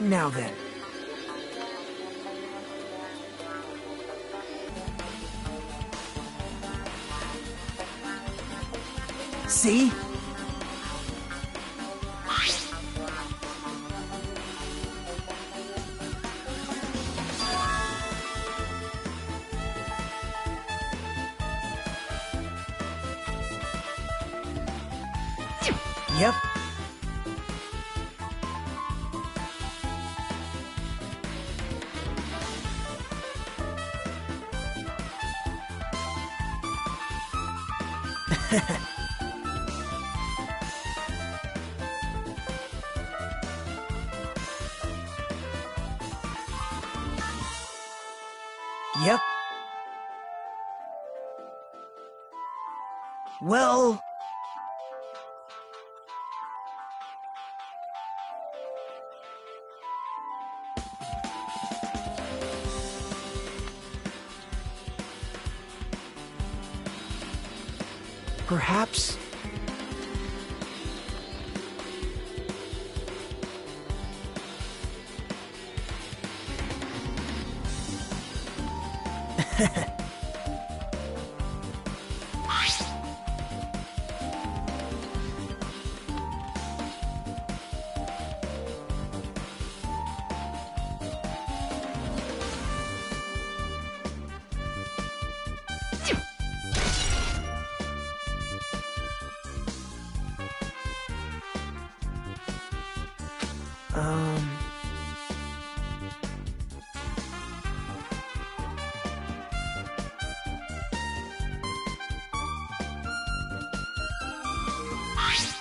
Now then. See? Yep. Yep. Well... perhaps...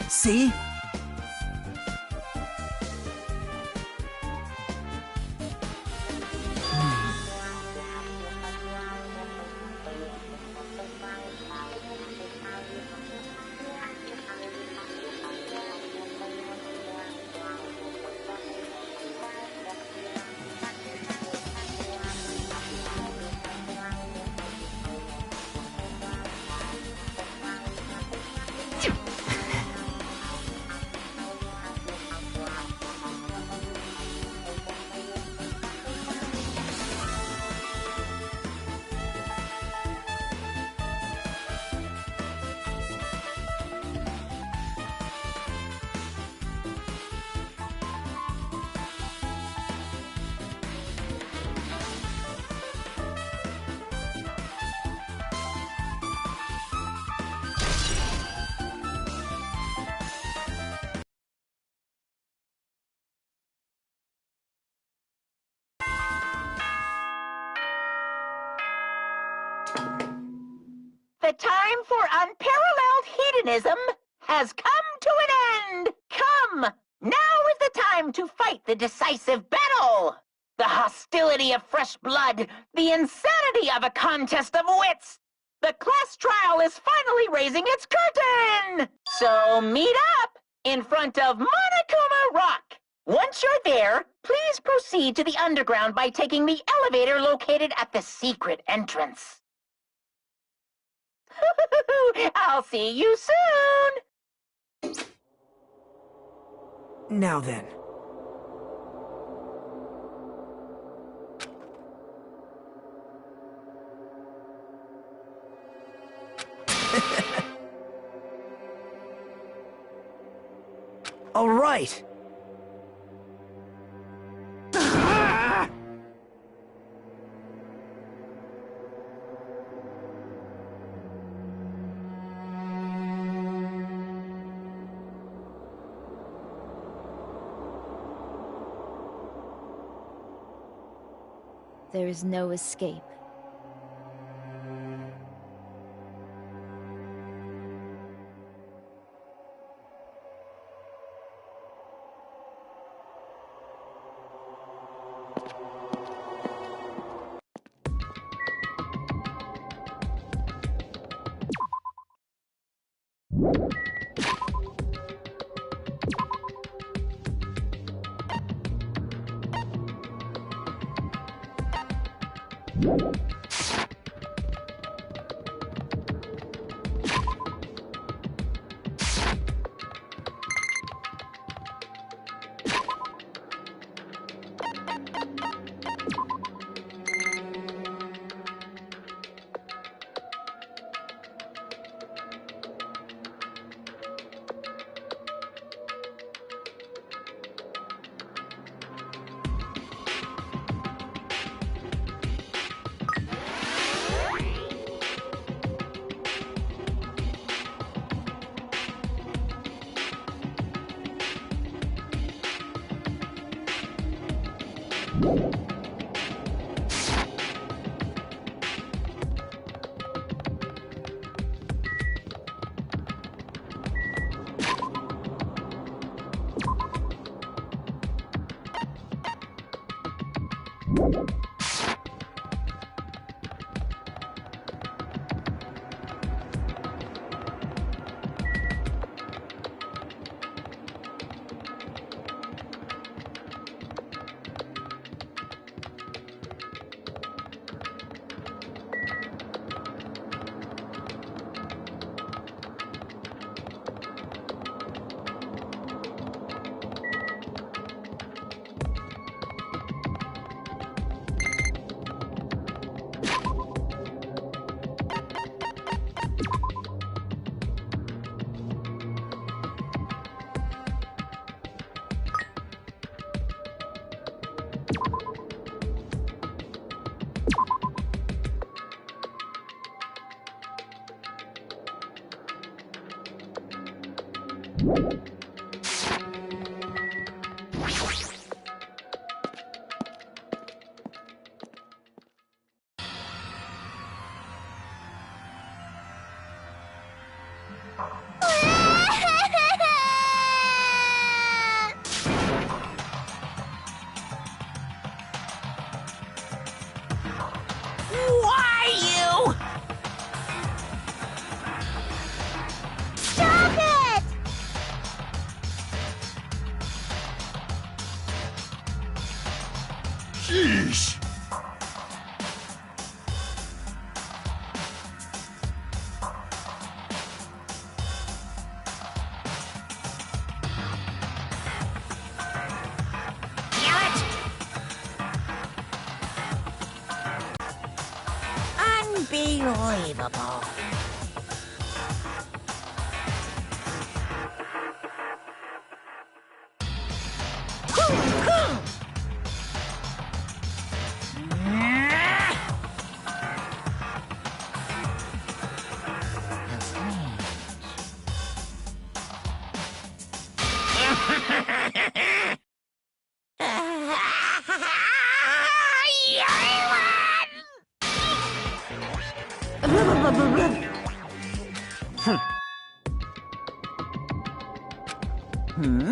See? The time for unparalleled hedonism has come to an end! Come! Now is the time to fight the decisive battle! The hostility of fresh blood, the insanity of a contest of wits! The class trial is finally raising its curtain! So meet up in front of Monokuma Rock! Once you're there, please proceed to the underground by taking the elevator located at the secret entrance. I'll see you soon! Now then. All right. There is no escape. Why you? Stop it! Sheesh! Unbelievable. Hmm?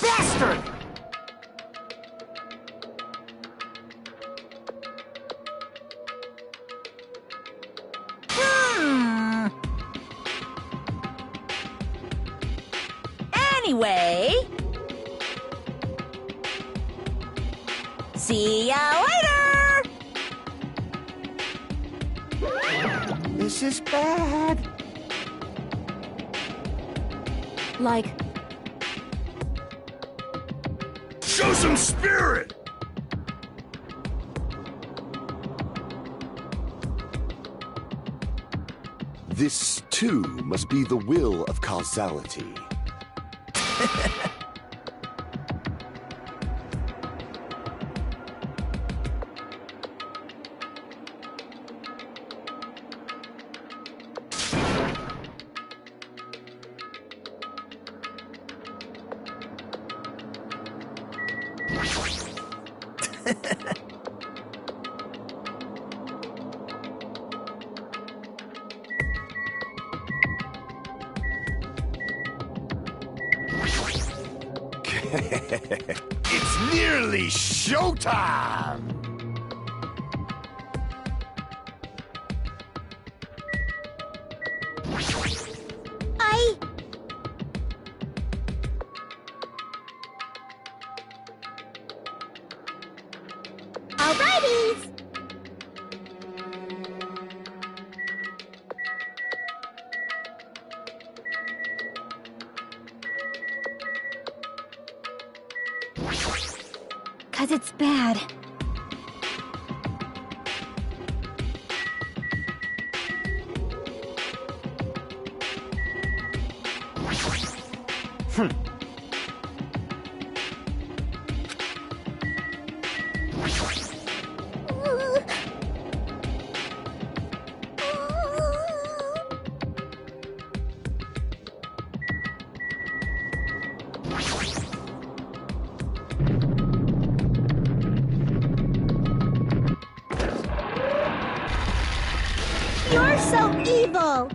Bastard! Anyway... See ya later! This is bad. Like, Show some spirit! This, too, must be the will of causality. It's nearly showtime! Alrighties! cause it's bad. You're so evil!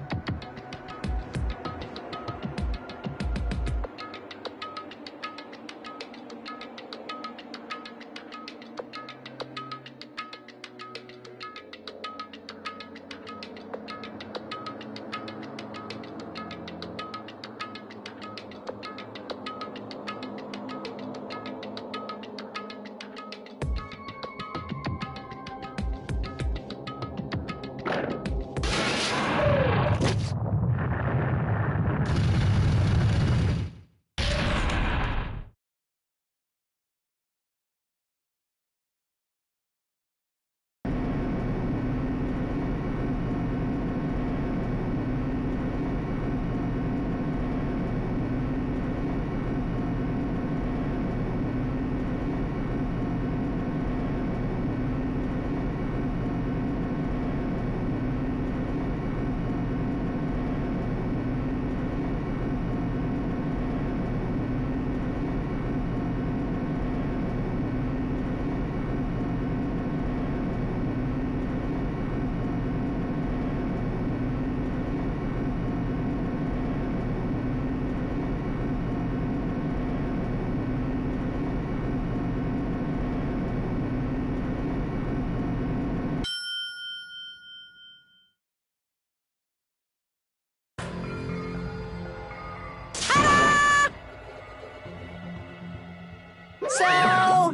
So...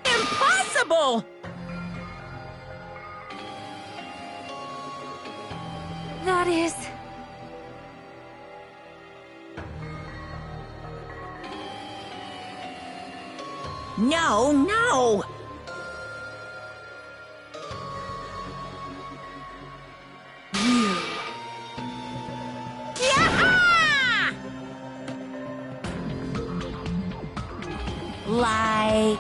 Impossible! That is... No, no! Yaha! Like...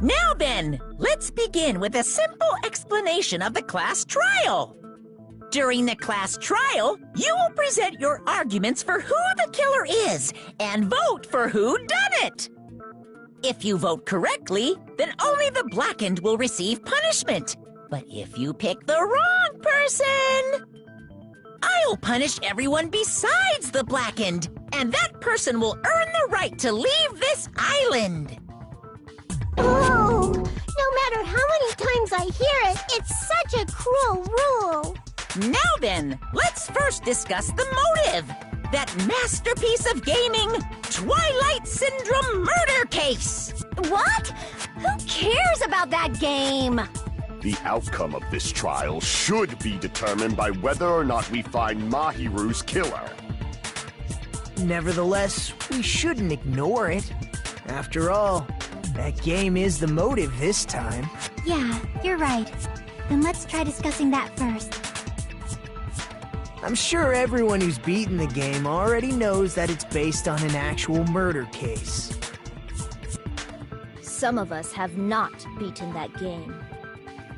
Now then, let's begin with a simple explanation of the class trial. During the class trial, you will present your arguments for who the killer is and vote for who done it. If you vote correctly, then only the blackened will receive punishment. But if you pick the wrong person, I'll punish everyone besides the blackened, and that person will earn the right to leave this island. Oh, no matter how many times I hear it, it's such a cruel rule. Now then, let's first discuss the motive. That masterpiece of gaming, Twilight Syndrome murder case. What? Who cares about that game? The outcome of this trial should be determined by whether or not we find Mahiru's killer. Nevertheless, we shouldn't ignore it. After all, that game is the motive this time. Yeah, you're right. Then let's try discussing that first. I'm sure everyone who's beaten the game already knows that it's based on an actual murder case. Some of us have not beaten that game.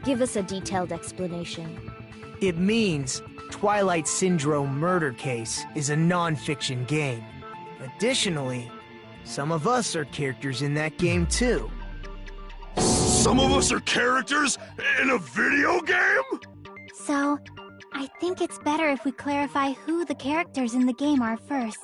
Give us a detailed explanation. It means Twilight Syndrome Murder Case is a non-fiction game. Additionally, some of us are characters in that game too. Some of us are characters in a video game? So, I think it's better if we clarify who the characters in the game are first.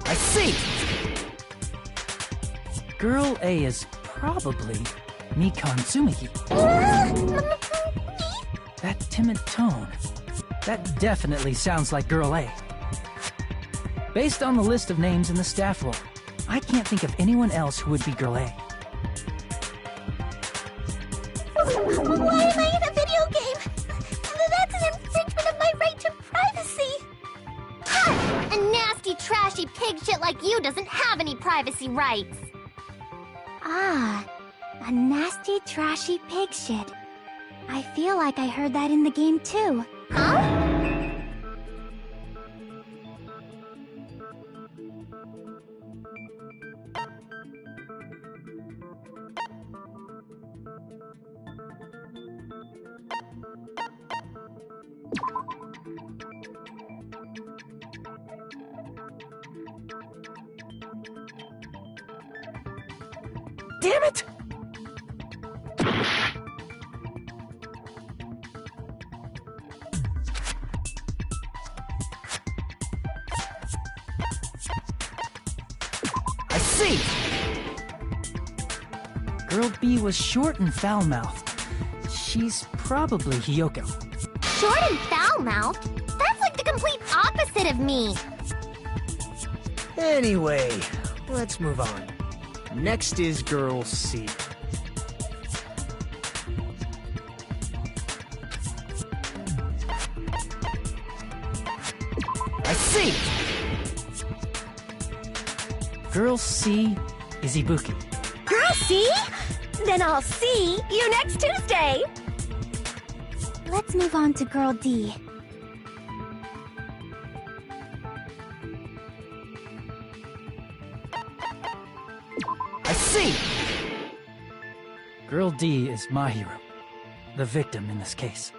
I see! Girl A is probably Mikan Tsumiki. That timid tone. That definitely sounds like Girl A. Based on the list of names in the staff roll, I can't think of anyone else who would be Girl A. Why am I in a video game? That's an infringement of my right to privacy! Ha! A nasty, trashy pig shit like you doesn't have any privacy rights! Ah, a nasty, trashy pig shit. I feel like I heard that in the game too. Huh? Damn it! I see! Girl B was short and foul-mouthed. She's probably Hiyoko. Short and foul-mouthed? That's like the complete opposite of me! Anyway, let's move on. Next is Girl C. I see! Girl C is Ibuki. Girl C? Then I'll see you next Tuesday! Let's move on to Girl D. I see! Girl D is Mahiru, the victim in this case.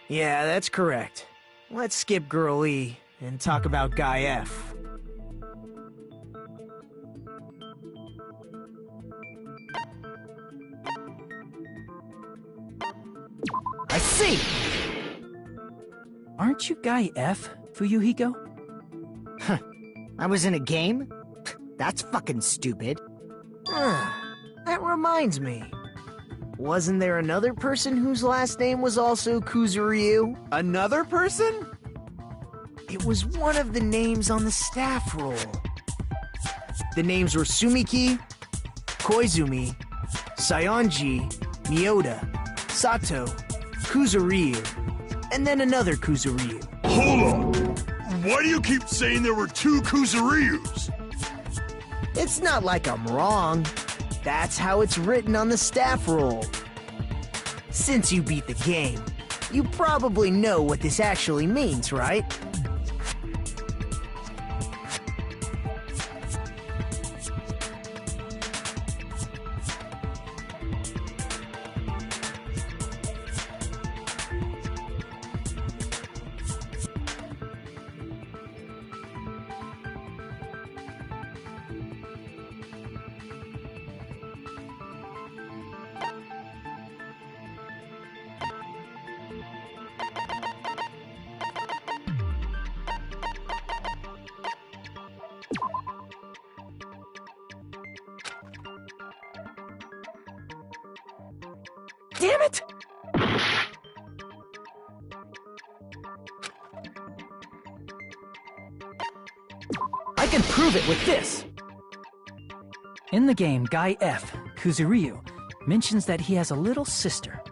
Yeah, that's correct. Let's skip Girl E and talk about Guy F. I see! Aren't you Guy F, Fuyuhiko? Huh. I was in a game? That's fucking stupid. That reminds me. Wasn't there another person whose last name was also Kuzuryu? Another person? It was one of the names on the staff roll. The names were Sumiki, Koizumi, Sayonji, Miyota, Sato, Kuzuryu, and then another Kuzuryu. Hold on! Why do you keep saying there were two Kuzuryus? It's not like I'm wrong. That's how it's written on the staff roll. Since you beat the game, you probably know what this actually means, right? Damn it! I can prove it with this! In the game, Guy F, Kuzuryu, mentions that he has a little sister.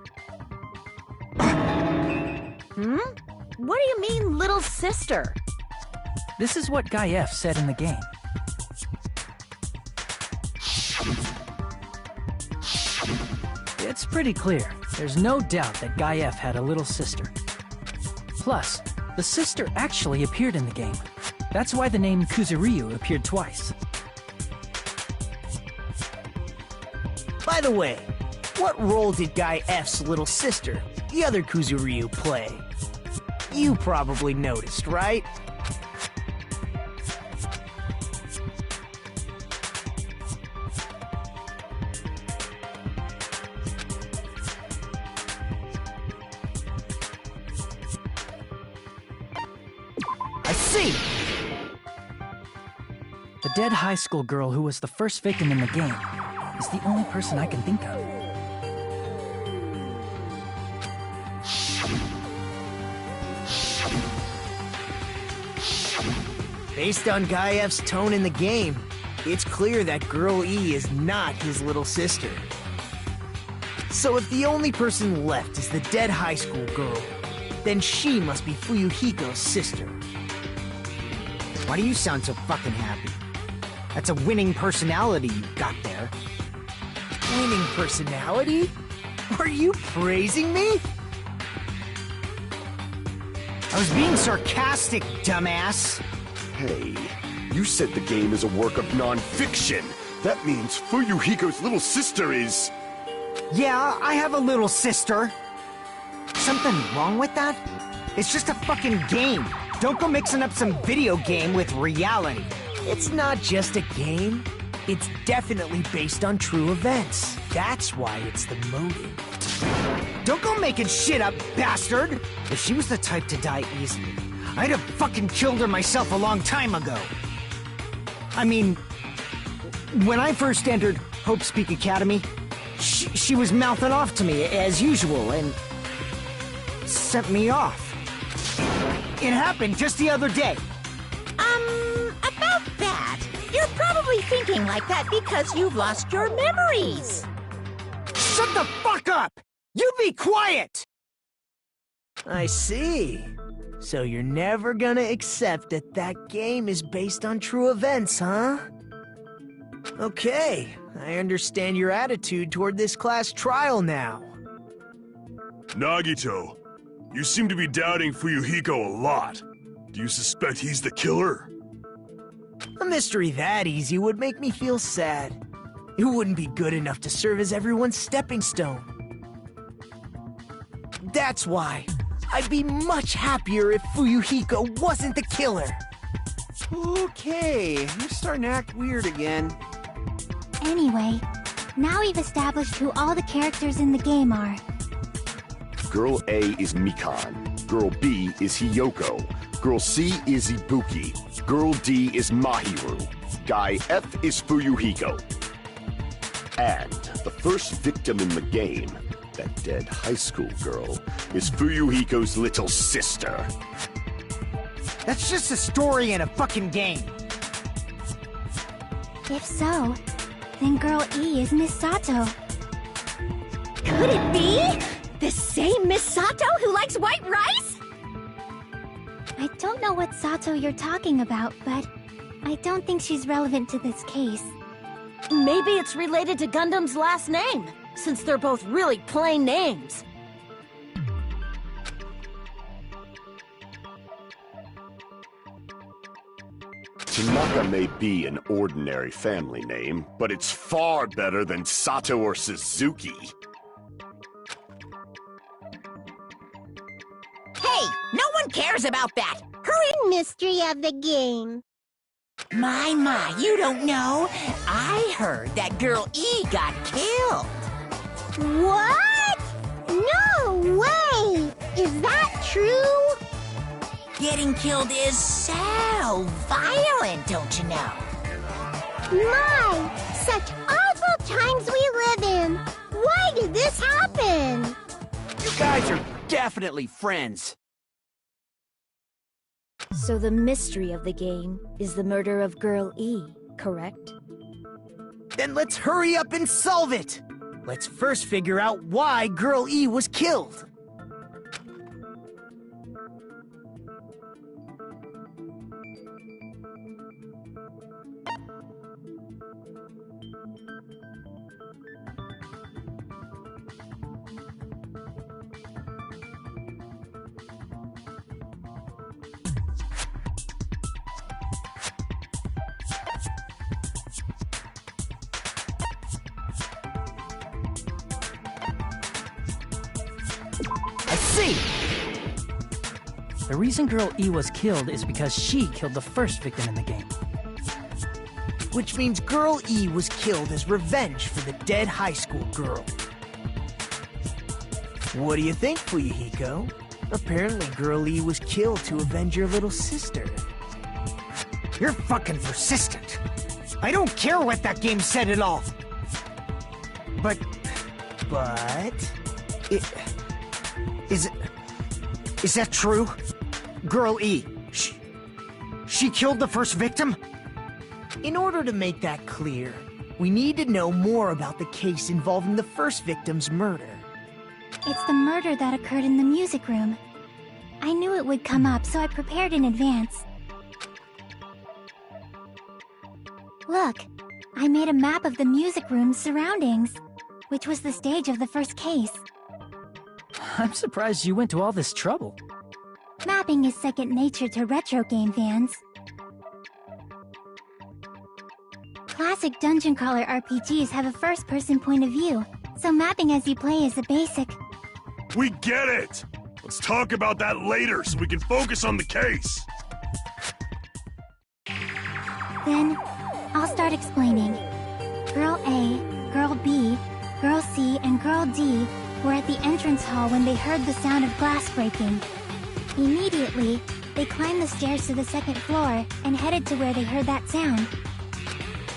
What do you mean, little sister? This is what Guy F said in the game. It's pretty clear. There's no doubt that Guy F had a little sister. Plus, the sister actually appeared in the game. That's why the name Kuzuryu appeared twice. By the way, what role did Guy F's little sister, the other Kuzuryu, play? You probably noticed, right? I see! The dead high school girl who was the first victim in the game is the only person I can think of. Based on Guy F's tone in the game, it's clear that Girl E is not his little sister. So if the only person left is the dead high school girl, then she must be Fuyuhiko's sister. Why do you sound so fucking happy? That's a winning personality you got there. Winning personality? Are you praising me? I was being sarcastic, dumbass. Hey, you said the game is a work of non-fiction. That means Fuyuhiko's little sister is... Yeah, I have a little sister. Something wrong with that? It's just a fucking game. Don't go mixing up some video game with reality. It's not just a game. It's definitely based on true events. That's why it's the motive. Don't go making shit up, bastard! If she was the type to die easily, I'd have fucking killed her myself a long time ago. I mean, when I first entered Hope Speak Academy, she was mouthing off to me as usual and sent me off. It happened just the other day. About that. You're probably thinking like that because you've lost your memories. Shut the fuck up! You be quiet! I see. So you're never gonna accept that that game is based on true events, huh? Okay, I understand your attitude toward this class trial now. Nagito, you seem to be doubting Fuyuhiko a lot. Do you suspect he's the killer? A mystery that easy would make me feel sad. It wouldn't be good enough to serve as everyone's stepping stone. That's why I'd be much happier if Fuyuhiko wasn't the killer. Okay, you're starting to act weird again. Anyway, now we've established who all the characters in the game are. Girl A is Mikan. Girl B is Hiyoko. Girl C is Ibuki. Girl D is Mahiru. Guy F is Fuyuhiko. And the first victim in the game, that dead high school girl, is Fuyuhiko's little sister. That's just a story in a fucking game. If so, then Girl E is Miss Sato. Could it be? The same Miss Sato who likes white rice? I don't know what Sato you're talking about, but I don't think she's relevant to this case. Maybe it's related to Gundam's last name, since they're both really plain names. Tanaka may be an ordinary family name, but it's far better than Sato or Suzuki. Hey, no one cares about that. Hurry! Mystery of the game. My, you don't know. I heard that Girl E got killed. What? No way! Is that true? Getting killed is so violent, don't you know? My, such awful times we live in. Why did this happen? You guys are definitely friends. So the mystery of the game is the murder of Girl E, correct? Then let's hurry up and solve it! Let's first figure out why Girl E was killed. I see! The reason Girl E was killed is because she killed the first victim in the game. Which means Girl E was killed as revenge for the dead high school girl. What do you think, Fuyuhiko? Apparently Girl E was killed to avenge your little sister. You're fucking persistent. I don't care what that game said at all. But... Is that true? Girl E, she killed the first victim? In order to make that clear, we need to know more about the case involving the first victim's murder. It's the murder that occurred in the music room. I knew it would come up, so I prepared in advance. Look, I made a map of the music room's surroundings, which was the stage of the first case. I'm surprised you went to all this trouble. Mapping is second nature to retro game fans. Classic dungeon crawler RPGs have a first-person point of view, so mapping as you play is a basic. We get it! Let's talk about that later so we can focus on the case. Then, I'll start explaining. Girl A, Girl B, Girl C, and Girl D were at the entrance hall when they heard the sound of glass breaking. Immediately, they climbed the stairs to the second floor and headed to where they heard that sound.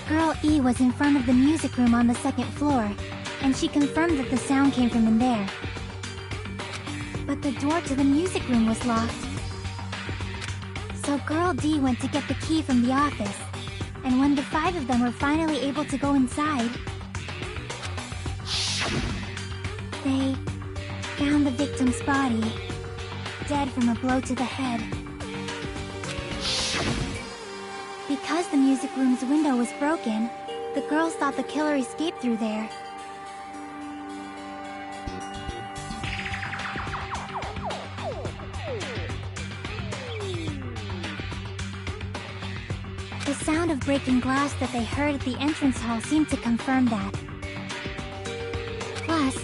Girl E was in front of the music room on the second floor, and she confirmed that the sound came from in there. But the door to the music room was locked. So Girl D went to get the key from the office, and when the 5 of them were finally able to go inside, they found the victim's body, dead from a blow to the head. Because the music room's window was broken, the girls thought the killer escaped through there. The sound of breaking glass that they heard at the entrance hall seemed to confirm that. Plus,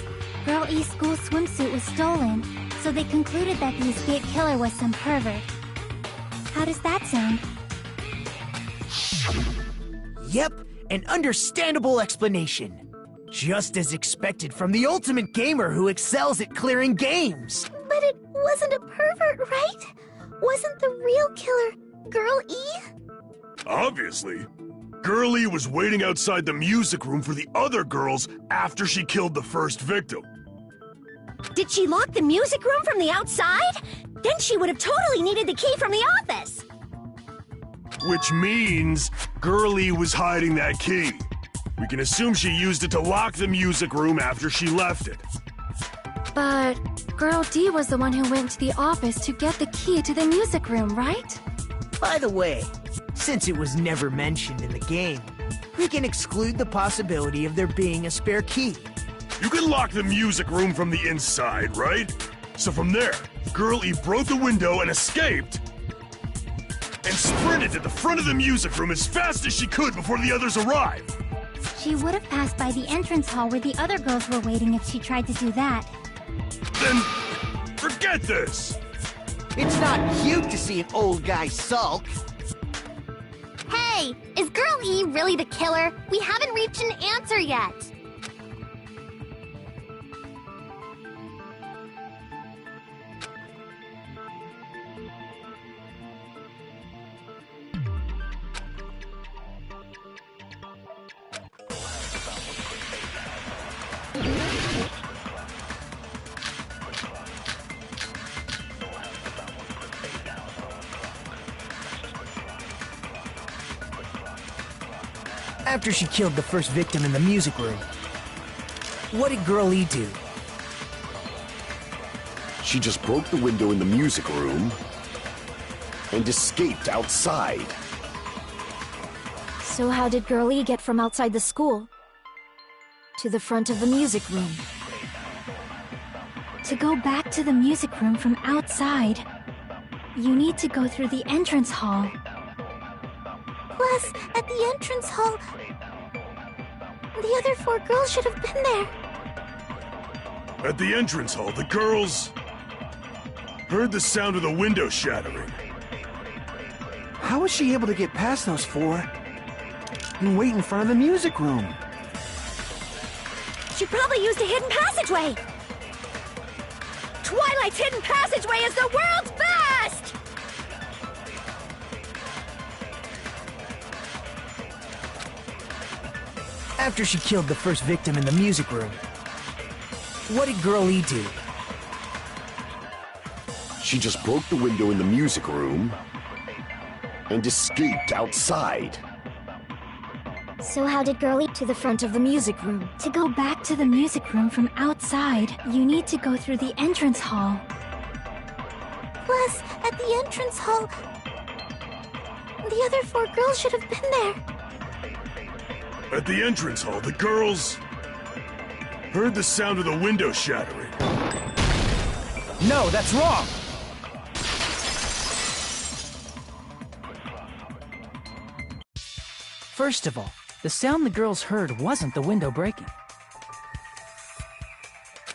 Girl E's school swimsuit was stolen, So they concluded that the escaped killer was some pervert. How does that sound? Yep, an understandable explanation. Just as expected from the ultimate gamer who excels at clearing games. But it wasn't a pervert, right? Wasn't the real killer Girl E? Obviously. Girl E was waiting outside the music room for the other girls after she killed the first victim. Did she lock the music room from the outside? Then she would have totally needed the key from the office. Which means Girl E was hiding that key. We can assume she used it to lock the music room after she left it. But Girl D was the one who went to the office to get the key to the music room, right? By the way, since it was never mentioned in the game, we can exclude the possibility of there being a spare key. You can lock the music room from the inside, right? So from there, Girl E broke the window and escaped, and sprinted to the front of the music room as fast as she could before the others arrived. She would have passed by the entrance hall where the other girls were waiting if she tried to do that. Then, forget this! It's not cute to see an old guy sulk. Hey, is Girl E really the killer? We haven't reached an answer yet. After she killed the first victim in the music room, what did Girl E do? She just broke the window in the music room and escaped outside. So how did Girl E get from outside the school to the front of the music room? To go back to the music room from outside, you need to go through the entrance hall. Plus, at the entrance hall, the other 4 girls should have been there. At the entrance hall, the girls heard the sound of the window shattering. How was she able to get past those 4 and wait in front of the music room? She probably used a hidden passageway. Twilight's hidden passageway is the world's best! After she killed the first victim in the music room, what did Girl E do? She just broke the window in the music room and escaped outside. So how did Girl E To the front of the music room. To go back to the music room from outside, you need to go through the entrance hall. Plus, at the entrance hall, the other 4 girls should have been there. At the entrance hall, the girls heard the sound of the window shattering. No, that's wrong! First of all, the sound the girls heard wasn't the window breaking.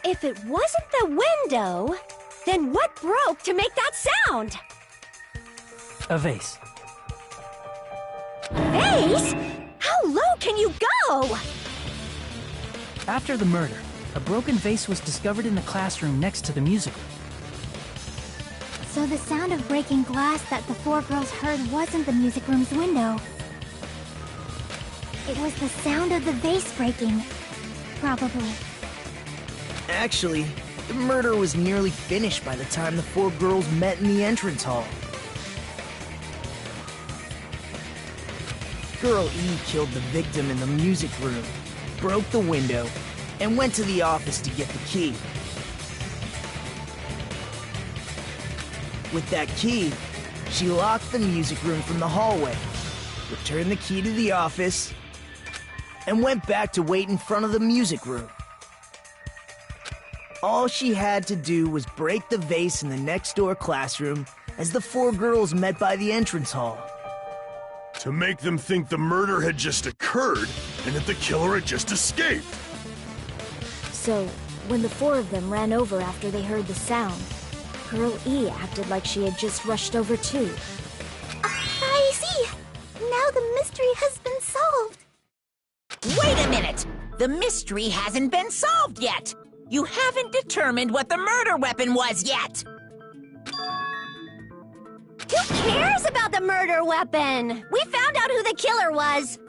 If it wasn't the window, then what broke to make that sound? A vase. Vase? How low can you go? After the murder, a broken vase was discovered in the classroom next to the music room. So the sound of breaking glass that the 4 girls heard wasn't the music room's window. It was the sound of the vase breaking. Probably. Actually, the murder was nearly finished by the time the 4 girls met in the entrance hall. Girl E killed the victim in the music room, broke the window, and went to the office to get the key. With that key, she locked the music room from the hallway, returned the key to the office, and went back to wait in front of the music room. All she had to do was break the vase in the next door classroom as the 4 girls met by the entrance hall. To make them think the murder had just occurred and that the killer had just escaped. So, when the 4 of them ran over after they heard the sound, Girl E acted like she had just rushed over too. I see. Now the mystery has been solved. Wait a minute! The mystery hasn't been solved yet! You haven't determined what the murder weapon was yet! Who cares about the murder weapon? We found out who the killer was.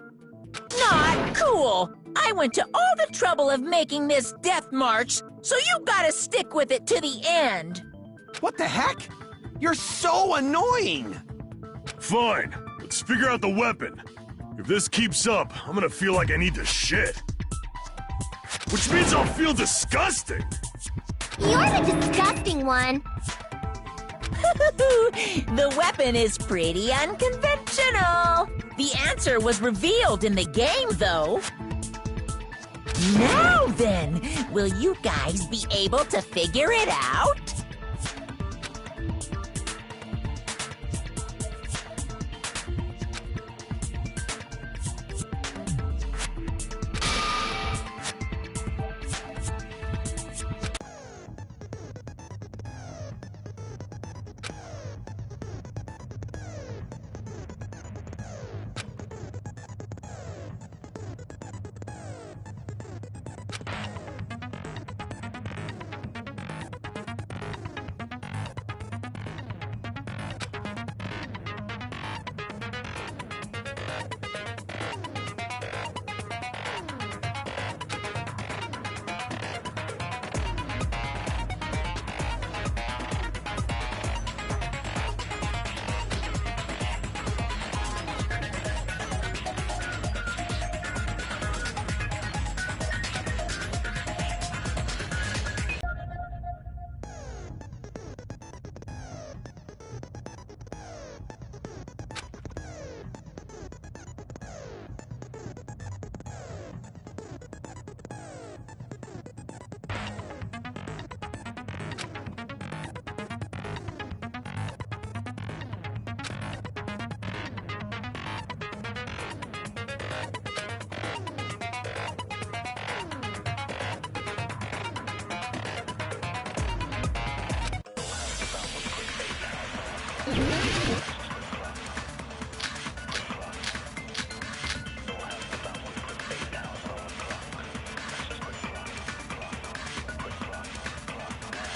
Not cool! I went to all the trouble of making this death march, so you gotta stick with it to the end! What the heck? You're so annoying! Fine, let's figure out the weapon. If this keeps up, I'm gonna feel like I need to shit. Which means I'll feel disgusting! You're the disgusting one. The weapon is pretty unconventional. The answer was revealed in the game, though. Now then, will you guys be able to figure it out?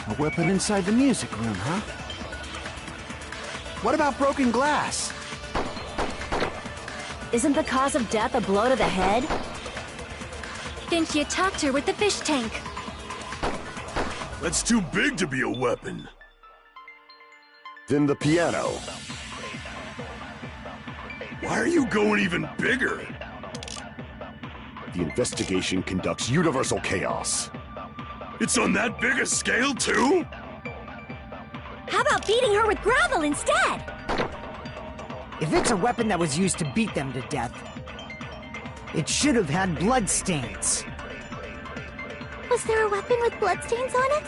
A weapon inside the music room, huh? What about broken glass? Isn't the cause of death a blow to the head? Then she attacked her with the fish tank. That's too big to be a weapon. Then the piano. Why are you going even bigger? The investigation conducts universal chaos. It's on that big a scale, too? How about beating her with gravel instead? If it's a weapon that was used to beat them to death, it should have had bloodstains. Was there a weapon with bloodstains on it?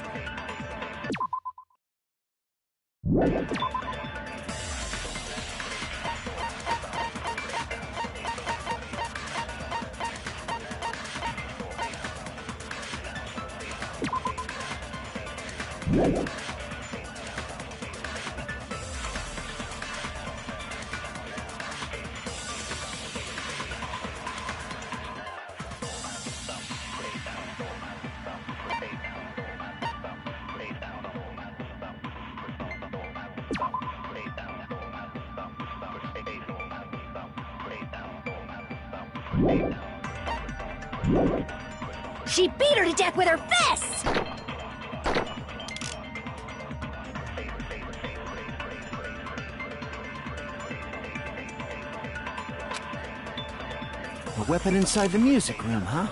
She beat her to death with her fists! A weapon inside the music room, huh?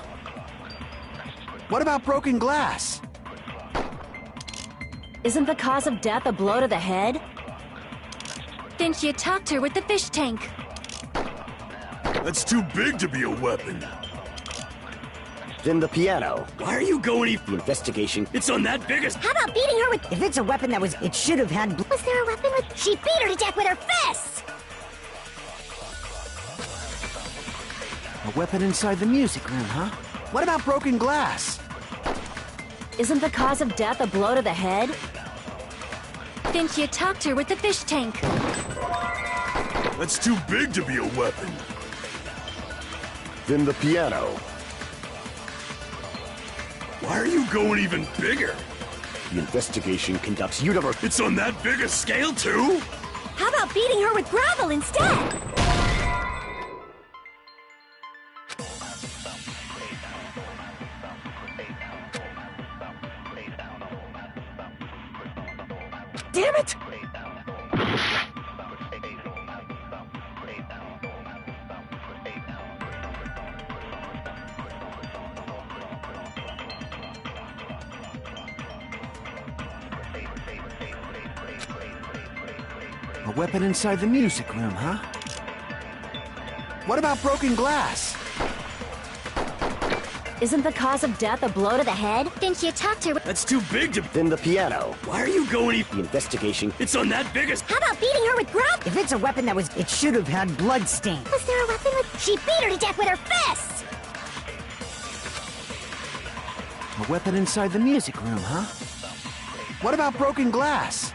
What about broken glass? Isn't the cause of death a blow to the head? Then she attacked her with the fish tank. That's too big to be a weapon. Then the piano. Why are you going The investigation. It's on that biggest... How about beating her with... If it's a weapon that was... It should have had... Was there a weapon with... She beat her to death with her fists! A weapon inside the music room, huh? What about broken glass? Isn't the cause of death a blow to the head? Then she attacked her with the fish tank. That's too big to be a weapon. Then the piano. Why are you going even bigger? The investigation conducts universe. It's on that big a scale, too? How about beating her with gravel instead? Damn it! A weapon inside the music room, huh? What about broken glass? Isn't the cause of death a blow to the head? Then she attacked her with... That's too big to... Then the piano. Why are you going even... The investigation. It's on that big a... How about beating her with gravel? If it's a weapon that was... It should have had blood stain. Was there a weapon with... She beat her to death with her fists! A weapon inside the music room, huh? What about broken glass?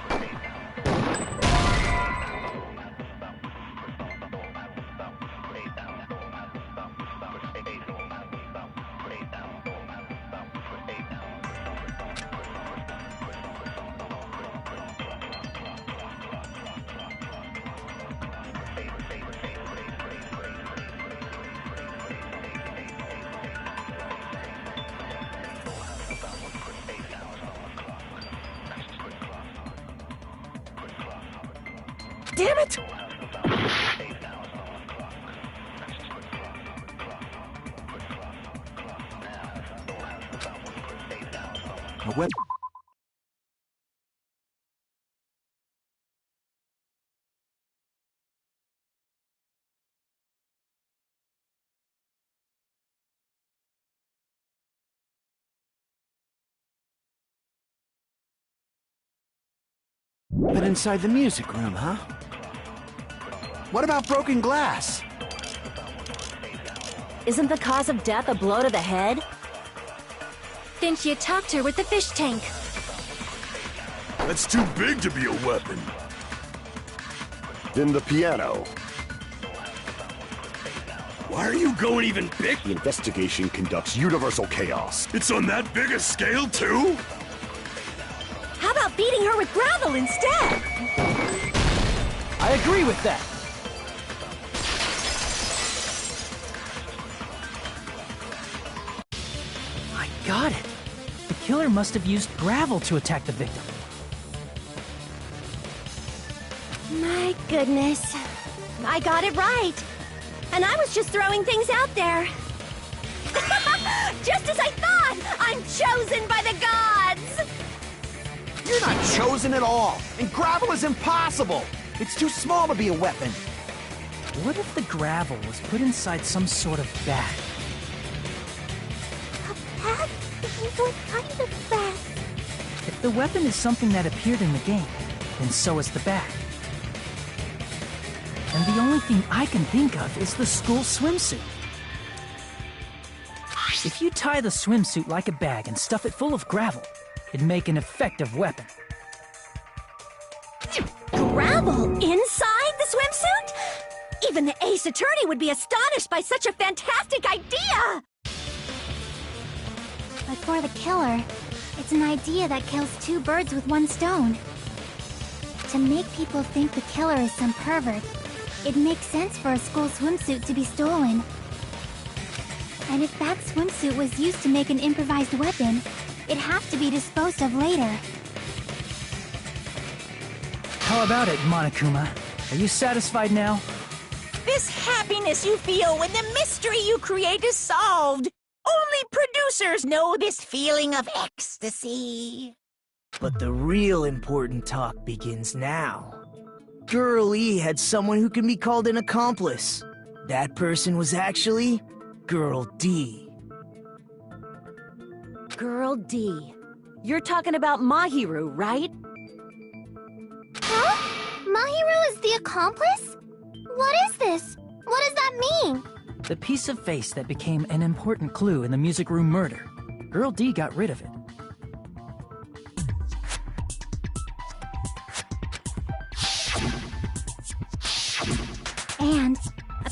Damn it! A weapon... But inside the music room, huh? What about broken glass? Isn't the cause of death a blow to the head? Then she attacked her with the fish tank. That's too big to be a weapon. Then the piano. Why are you going even big? The investigation conducts universal chaos. It's on that big a scale, too? How about beating her with gravel instead? I agree with that. I got it. The killer must have used gravel to attack the victim. My goodness. I got it right. And I was just throwing things out there. Just as I thought! I'm chosen by the gods! You're not chosen at all, and gravel is impossible. It's too small to be a weapon. What if the gravel was put inside some sort of bag? A bag? What kind of bag? If the weapon is something that appeared in the game, then so is the bag. And the only thing I can think of is the school swimsuit. If you tie the swimsuit like a bag and stuff it full of gravel, it'd make an effective weapon. Gravel inside the swimsuit? Even the ace attorney would be astonished by such a fantastic idea! But for the killer, it's an idea that kills two birds with one stone. To make people think the killer is some pervert, it makes sense for a school swimsuit to be stolen. And if that swimsuit was used to make an improvised weapon, it'd have to be disposed of later. How about it, Monokuma? Are you satisfied now? This happiness you feel when the mystery you create is solved. Only producers know this feeling of ecstasy. But the real important talk begins now. Girl E had someone who can be called an accomplice. That person was actually Girl D. Girl D. You're talking about Mahiru, right? Huh? Mahiru is the accomplice? What is this? What does that mean? The piece of face that became an important clue in the music room murder. Girl D got rid of it.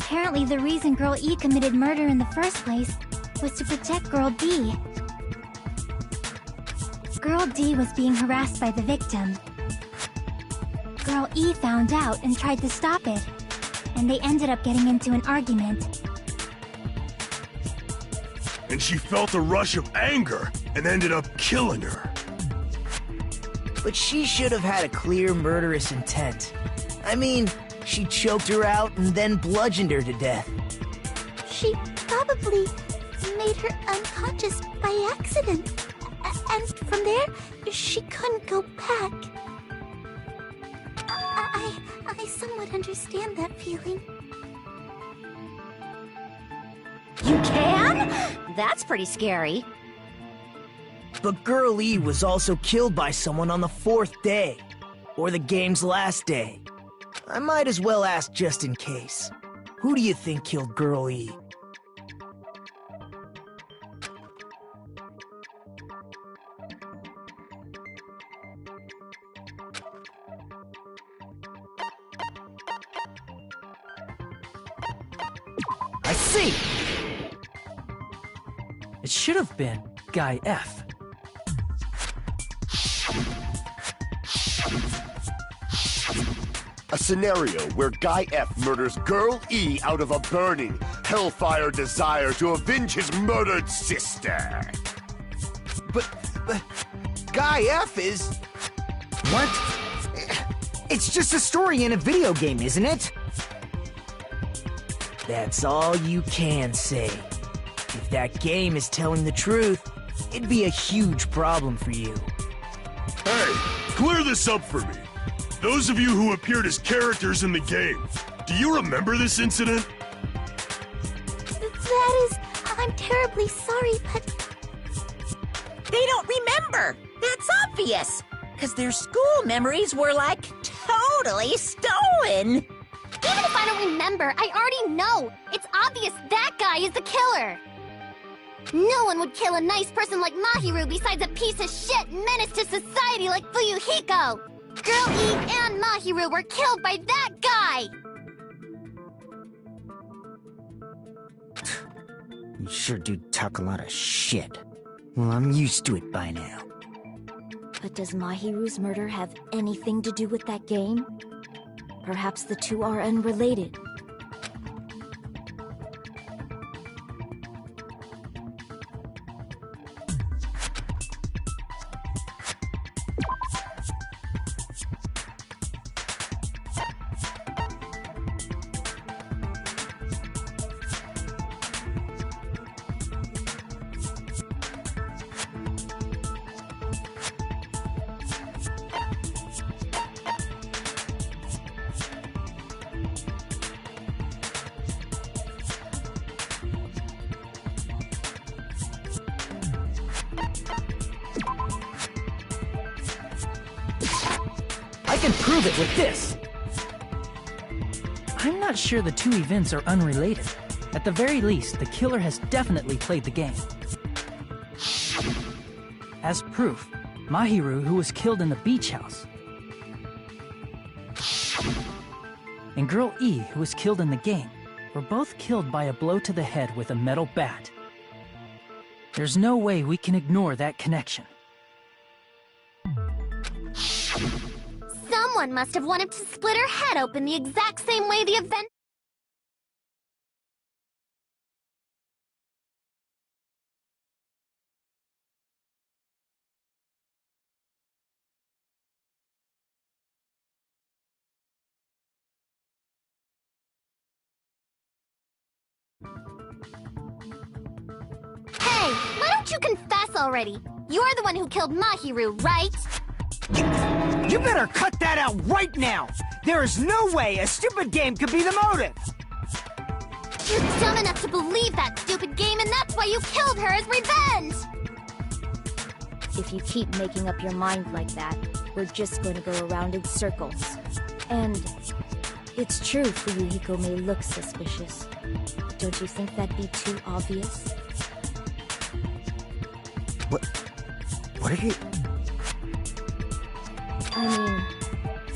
Apparently the reason Girl E committed murder in the first place was to protect Girl D. Girl D was being harassed by the victim. Girl E found out and tried to stop it, and they ended up getting into an argument. And she felt a rush of anger and ended up killing her. But she should have had a clear murderous intent. I mean, she choked her out and then bludgeoned her to death. She probably made her unconscious by accident. And from there, she couldn't go back. I somewhat understand that feeling. You can? That's pretty scary. But Girl E was also killed by someone on the 4th day, or the game's last day. I might as well ask just in case. Who do you think killed Girl E? I see! It should have been Guy F. A scenario where Guy F murders Girl E out of a burning, hellfire desire to avenge his murdered sister. But Guy F is... What? It's just a story in a video game, isn't it? That's all you can say. If that game is telling the truth, it'd be a huge problem for you. Hey, clear this up for me. Those of you who appeared as characters in the game, do you remember this incident? That is... I'm terribly sorry, but... They don't remember! That's obvious! Because their school memories were, like, totally stolen! Even if I don't remember, I already know! It's obvious that guy is the killer! No one would kill a nice person like Mahiru besides a piece of shit menace to society like Fuyuhiko! Girl E and Mahiru were killed by that guy! You sure do talk a lot of shit. Well, I'm used to it by now. But does Mahiru's murder have anything to do with that game? Perhaps the two are unrelated. I can prove it with this! I'm not sure the two events are unrelated. At the very least, the killer has definitely played the game. As proof, Mahiru, who was killed in the beach house, and Girl E, who was killed in the game, were both killed by a blow to the head with a metal bat. There's no way we can ignore that connection. Someone must have wanted to split her head open the exact same way the event... Hey, why don't you confess already? You're the one who killed Mahiru, right? You better cut that out right now! There is no way a stupid game could be the motive! You're dumb enough to believe that stupid game, and that's why you killed her as revenge! If you keep making up your mind like that, we're just going to go around in circles. And it's true Fuyuhiko may look suspicious. Don't you think that'd be too obvious? What are you... I mean,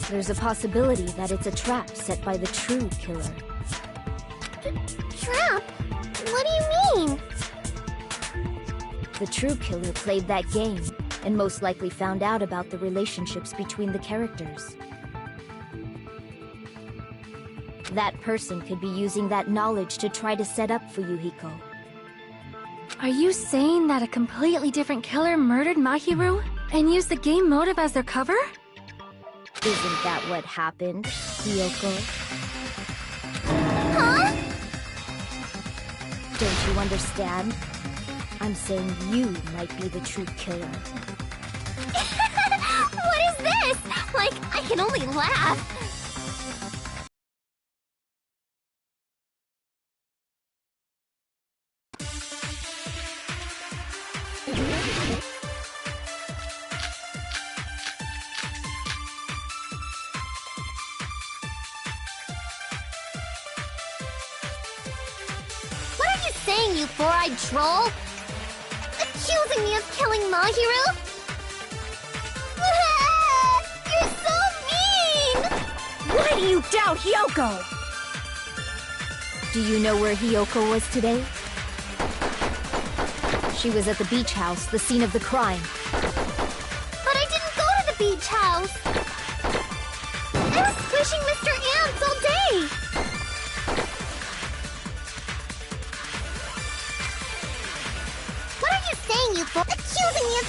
there's a possibility that it's a trap set by the true killer. Trap? What do you mean? The true killer played that game, and most likely found out about the relationships between the characters. That person could be using that knowledge to try to set up for Yuhiko. Are you saying that a completely different killer murdered Mahiru and used the game motive as their cover? Isn't that what happened, Hiyoko? Huh? Don't you understand? I'm saying you might be the true killer. What is this? Like, I can only laugh. What are you saying, you four-eyed troll? Accusing me of killing Mahiru? You're so mean! Why do you doubt Hiyoko? Do you know where Hiyoko was today? She was at the beach house, the scene of the crime. But I didn't go to the beach house! I was squishing Mr. Ants all day! What are you saying, you fool? Accusing me of...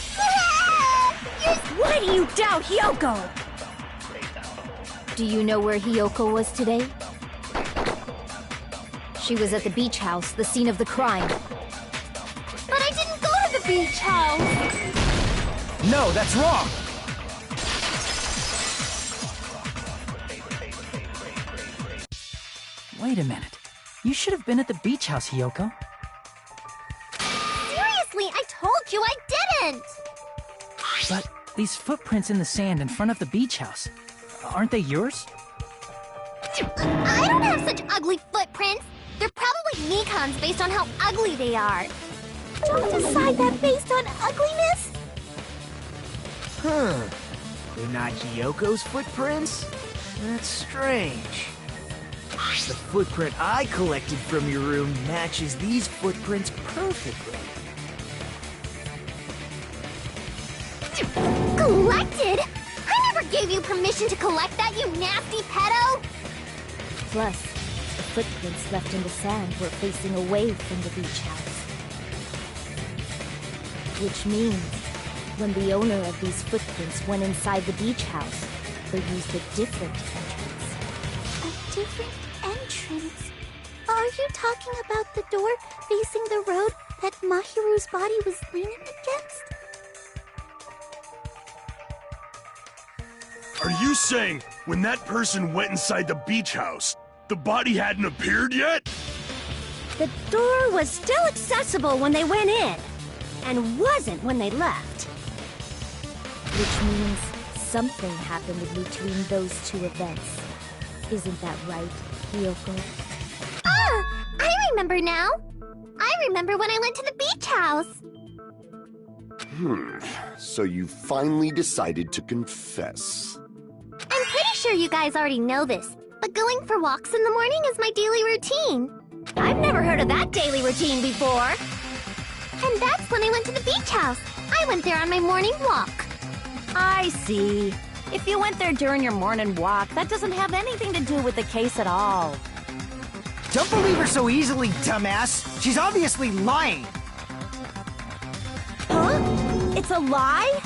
Why do you doubt Hiyoko? Do you know where Hiyoko was today? She was at the beach house, the scene of the crime. But I didn't go to the beach house! No, that's wrong! Wait a minute. You should have been at the beach house, Hiyoko. Seriously, I told you I didn't! But these footprints in the sand in front of the beach house, aren't they yours? I don't have such ugly footprints! They're probably Mikan's based on how ugly they are. Don't decide that based on ugliness? Huh. They're not Hiyoko's footprints? That's strange. The footprint I collected from your room matches these footprints perfectly. Collected? I never gave you permission to collect that, you nasty pedo! Plus, the footprints left in the sand were facing away from the beach house. Which means, when the owner of these footprints went inside the beach house, they used a different entrance. A different entrance? Are you talking about the door facing the road that Mahiru's body was leaning against? Are you saying when that person went inside the beach house, the body hadn't appeared yet? The door was still accessible when they went in, and wasn't when they left. Which means something happened in between those two events. Isn't that right, Hiyoko? Ah! I remember now! I remember when I went to the beach house! So you finally decided to confess. I'm pretty sure you guys already know this, but going for walks in the morning is my daily routine. I've never heard of that daily routine before. And that's when I went to the beach house. I went there on my morning walk. I see. If you went there during your morning walk, that doesn't have anything to do with the case at all. Don't believe her so easily, dumbass! She's obviously lying! Huh? It's a lie?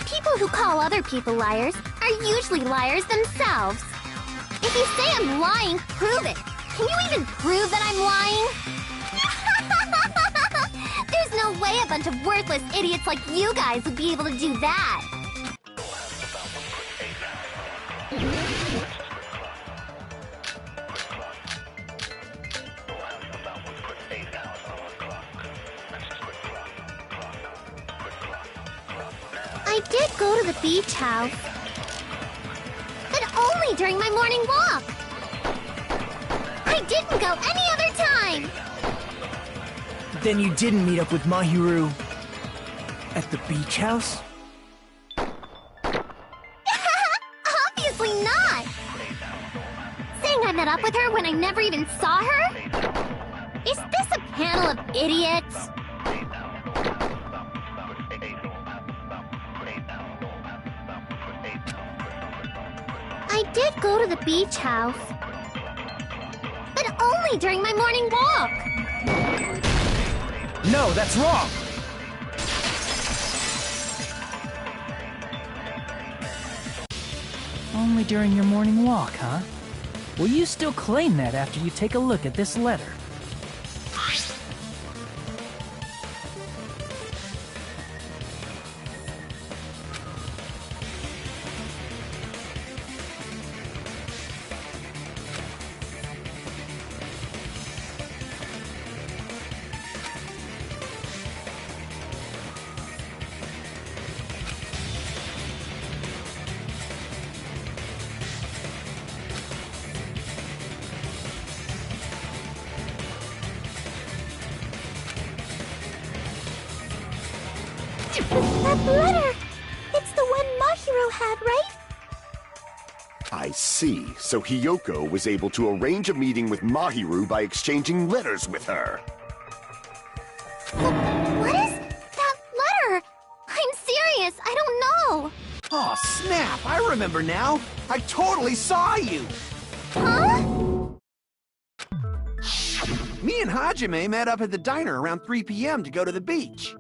People who call other people liars are usually liars themselves. If you say I'm lying, prove it. Can you even prove that I'm lying? There's no way a bunch of worthless idiots like you guys would be able to do that. I did go to the beach house. But only during my morning walk. I didn't go any other time. Then you didn't meet up with Mahiru at the beach house? Obviously not. Saying I met up up with her when I never even saw her? Is this a panel of idiots? I did go to the beach house, but only during my morning walk. No, that's wrong! Only during your morning walk, huh? Will you still claim that after you take a look at this letter? That letter! It's the one Mahiro had, right? I see. So Hiyoko was able to arrange a meeting with Mahiru by exchanging letters with her. What is that letter? I'm serious, I don't know. Oh, snap! I remember now! I totally saw you! Huh? Me and Hajime met up at the diner around 3 p.m. to go to the beach.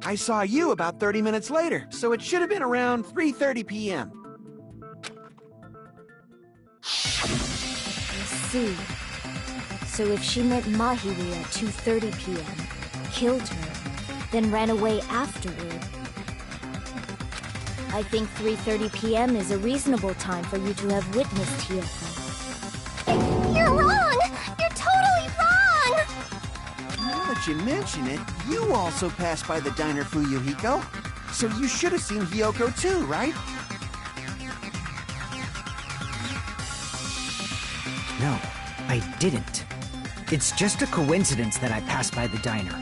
I saw you about 30 minutes later, so it should have been around 3:30 p.m. See. So if she met Mahiru at 2:30 p.m., killed her, then ran away afterward, I think 3:30 p.m. is a reasonable time for you to have witnessed Hiyoko. You're wrong! You're totally wrong! Now that you mention it, you also passed by the diner, Fuyuhiko. So you should have seen Hiyoko too, right? No, I didn't. It's just a coincidence that I passed by the diner.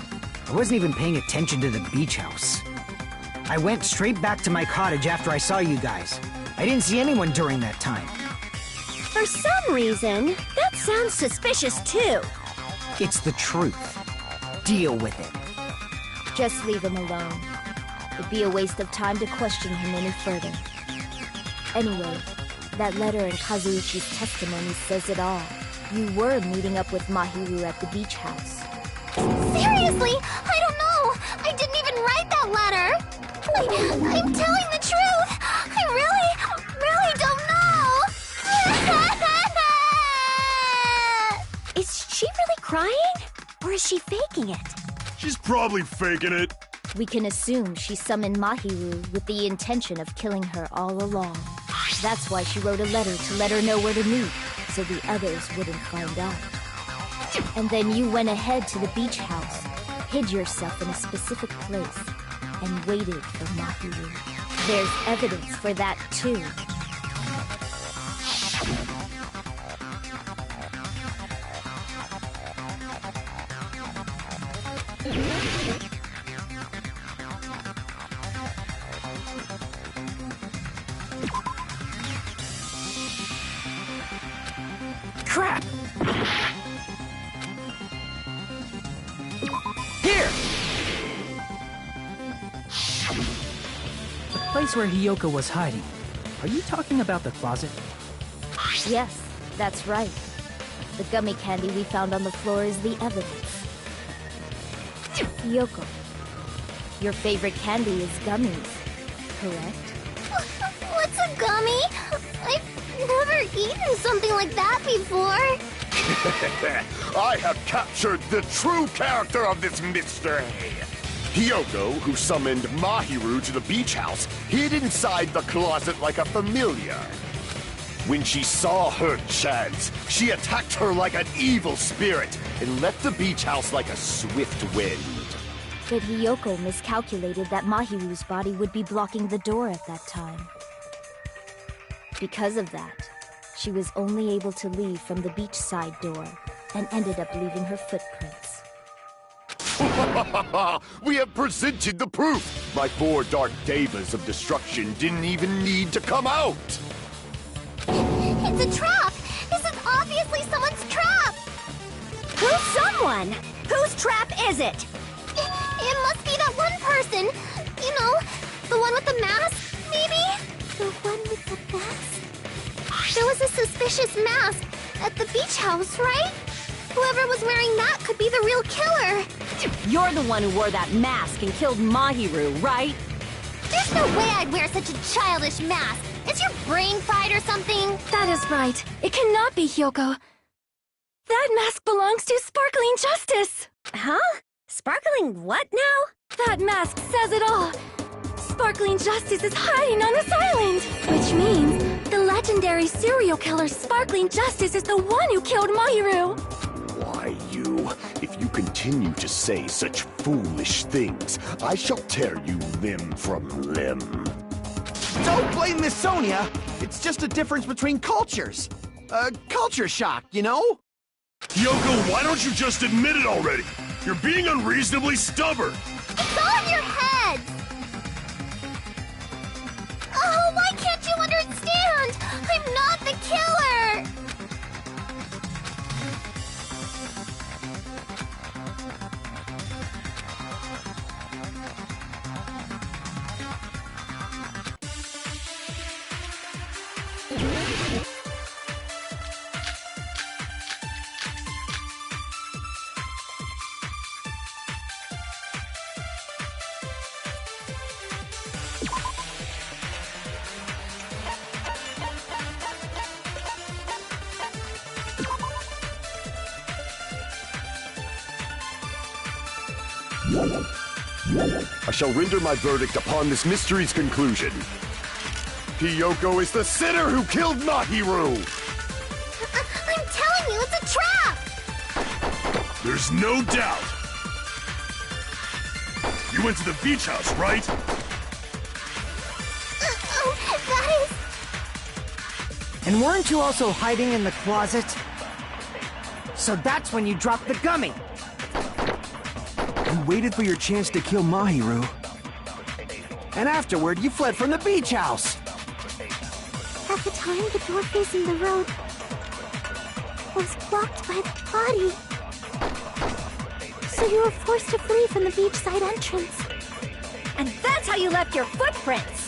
I wasn't even paying attention to the beach house. I went straight back to my cottage after I saw you guys. I didn't see anyone during that time. For some reason, that sounds suspicious too. It's the truth. Deal with it. Just leave him alone. It'd be a waste of time to question him any further. Anyway, that letter and Kazuichi's testimony says it all. You were meeting up with Mahiru at the beach house. Seriously, I don't know! I didn't even write that letter! I'm telling the truth! I really don't know! Is she really crying? Or is she faking it? She's probably faking it. We can assume she summoned Mahiru with the intention of killing her all along. That's why she wrote a letter to let her know where to meet, so the others wouldn't find out. And then you went ahead to the beach house, hid yourself in a specific place, and waited for Mahiru. There's evidence for that, too. Crap! Here! The place where Hiyoko was hiding. Are you talking about the closet? Yes, that's right. The gummy candy we found on the floor is the evidence. Hiyoko, your favorite candy is gummies, correct? What's a gummy? I've never eaten something like that before. I have captured the true character of this mystery. Hiyoko, who summoned Mahiru to the beach house, hid inside the closet like a familiar. When she saw her chance, she attacked her like an evil spirit and left the beach house like a swift wind. But Hiyoko miscalculated that Mahiru's body would be blocking the door at that time. Because of that, she was only able to leave from the beachside door and ended up leaving her footprints. We have presented the proof! My 4 dark devas of destruction didn't even need to come out! It's a trap! This is obviously some one. Whose trap is it? It must be that one person. You know, the one with the mask, maybe? The one with the mask? There was a suspicious mask at the beach house, right? Whoever was wearing that could be the real killer. You're the one who wore that mask and killed Mahiru, right? There's no way I'd wear such a childish mask. Is your brain fried or something? That is right. It cannot be Hyoko. That mask belongs to Sparkling Justice! Huh? Sparkling what now? That mask says it all. Sparkling Justice is hiding on this island! Which means the legendary serial killer Sparkling Justice is the one who killed Mahiru! Why, you? If you continue to say such foolish things, I shall tear you limb from limb. Don't blame Miss Sonia! It's just a difference between cultures. Culture shock, you know? Yoko, why don't you just admit it already? You're being unreasonably stubborn. It's all in your head! Oh, why can't you understand? I'm not the killer! I shall render my verdict upon this mystery's conclusion. Hiyoko is the sinner who killed Mahiru! I'm telling you, it's a trap! There's no doubt. You went to the beach house, right? Oh, that is... And weren't you also hiding in the closet? So that's when you dropped the gummy! You waited for your chance to kill Mahiru. And afterward, you fled from the beach house. At the time, the door facing the road was blocked by the body. So you were forced to flee from the beachside entrance. And that's how you left your footprints!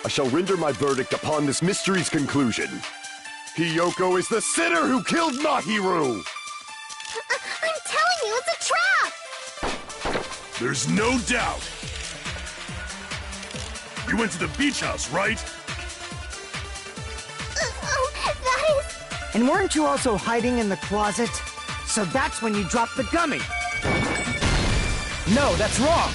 I shall render my verdict upon this mystery's conclusion. Hiyoko is the sinner who killed Mahiru! I'm telling you, it's a trap! There's no doubt. You went to the beach house, right? Oh, that is... And weren't you also hiding in the closet? So that's when you dropped the gummy! No, that's wrong!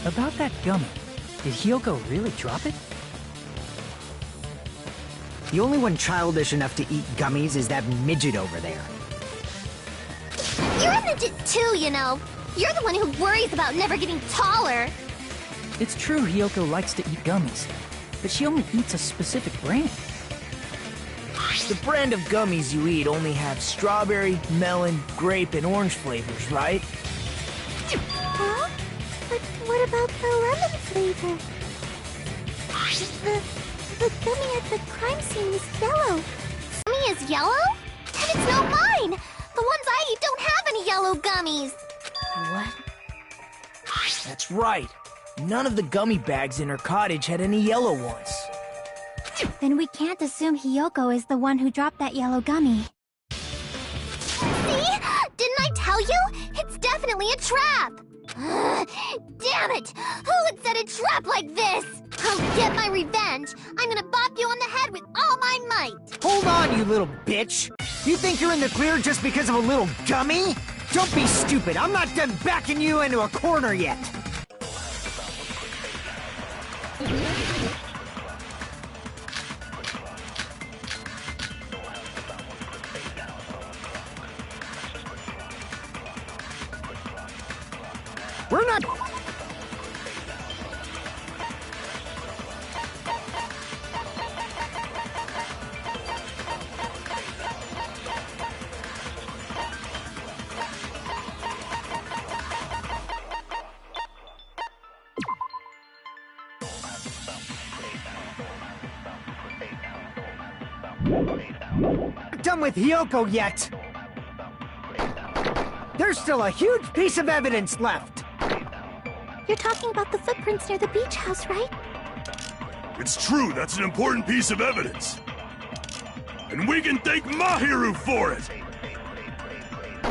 About that gummy, did Hyoko really drop it? The only one childish enough to eat gummies is that midget over there. You're a midget too, you know. You're the one who worries about never getting taller. It's true Hyoko likes to eat gummies, but she only eats a specific brand. The brand of gummies you eat only have strawberry, melon, grape, and orange flavors, right? Huh? But what about the lemon flavor? The gummy at the crime scene is yellow. Gummy is yellow? And it's not mine! The ones I eat don't have any yellow gummies! What? That's right. None of the gummy bags in her cottage had any yellow ones. Then we can't assume Hiyoko is the one who dropped that yellow gummy. See? Didn't I tell you? It's definitely a trap! Damn it! Who would set a trap like this? I'll get my revenge! I'm gonna bop you on the head with all my might! Hold on, you little bitch! You think you're in the clear just because of a little gummy? Don't be stupid! I'm not done backing you into a corner yet! We're not... done with Hiyoko yet. There's still a huge piece of evidence left. You're talking about the footprints near the beach house, right? It's true, that's an important piece of evidence. And we can thank Mahiru for it!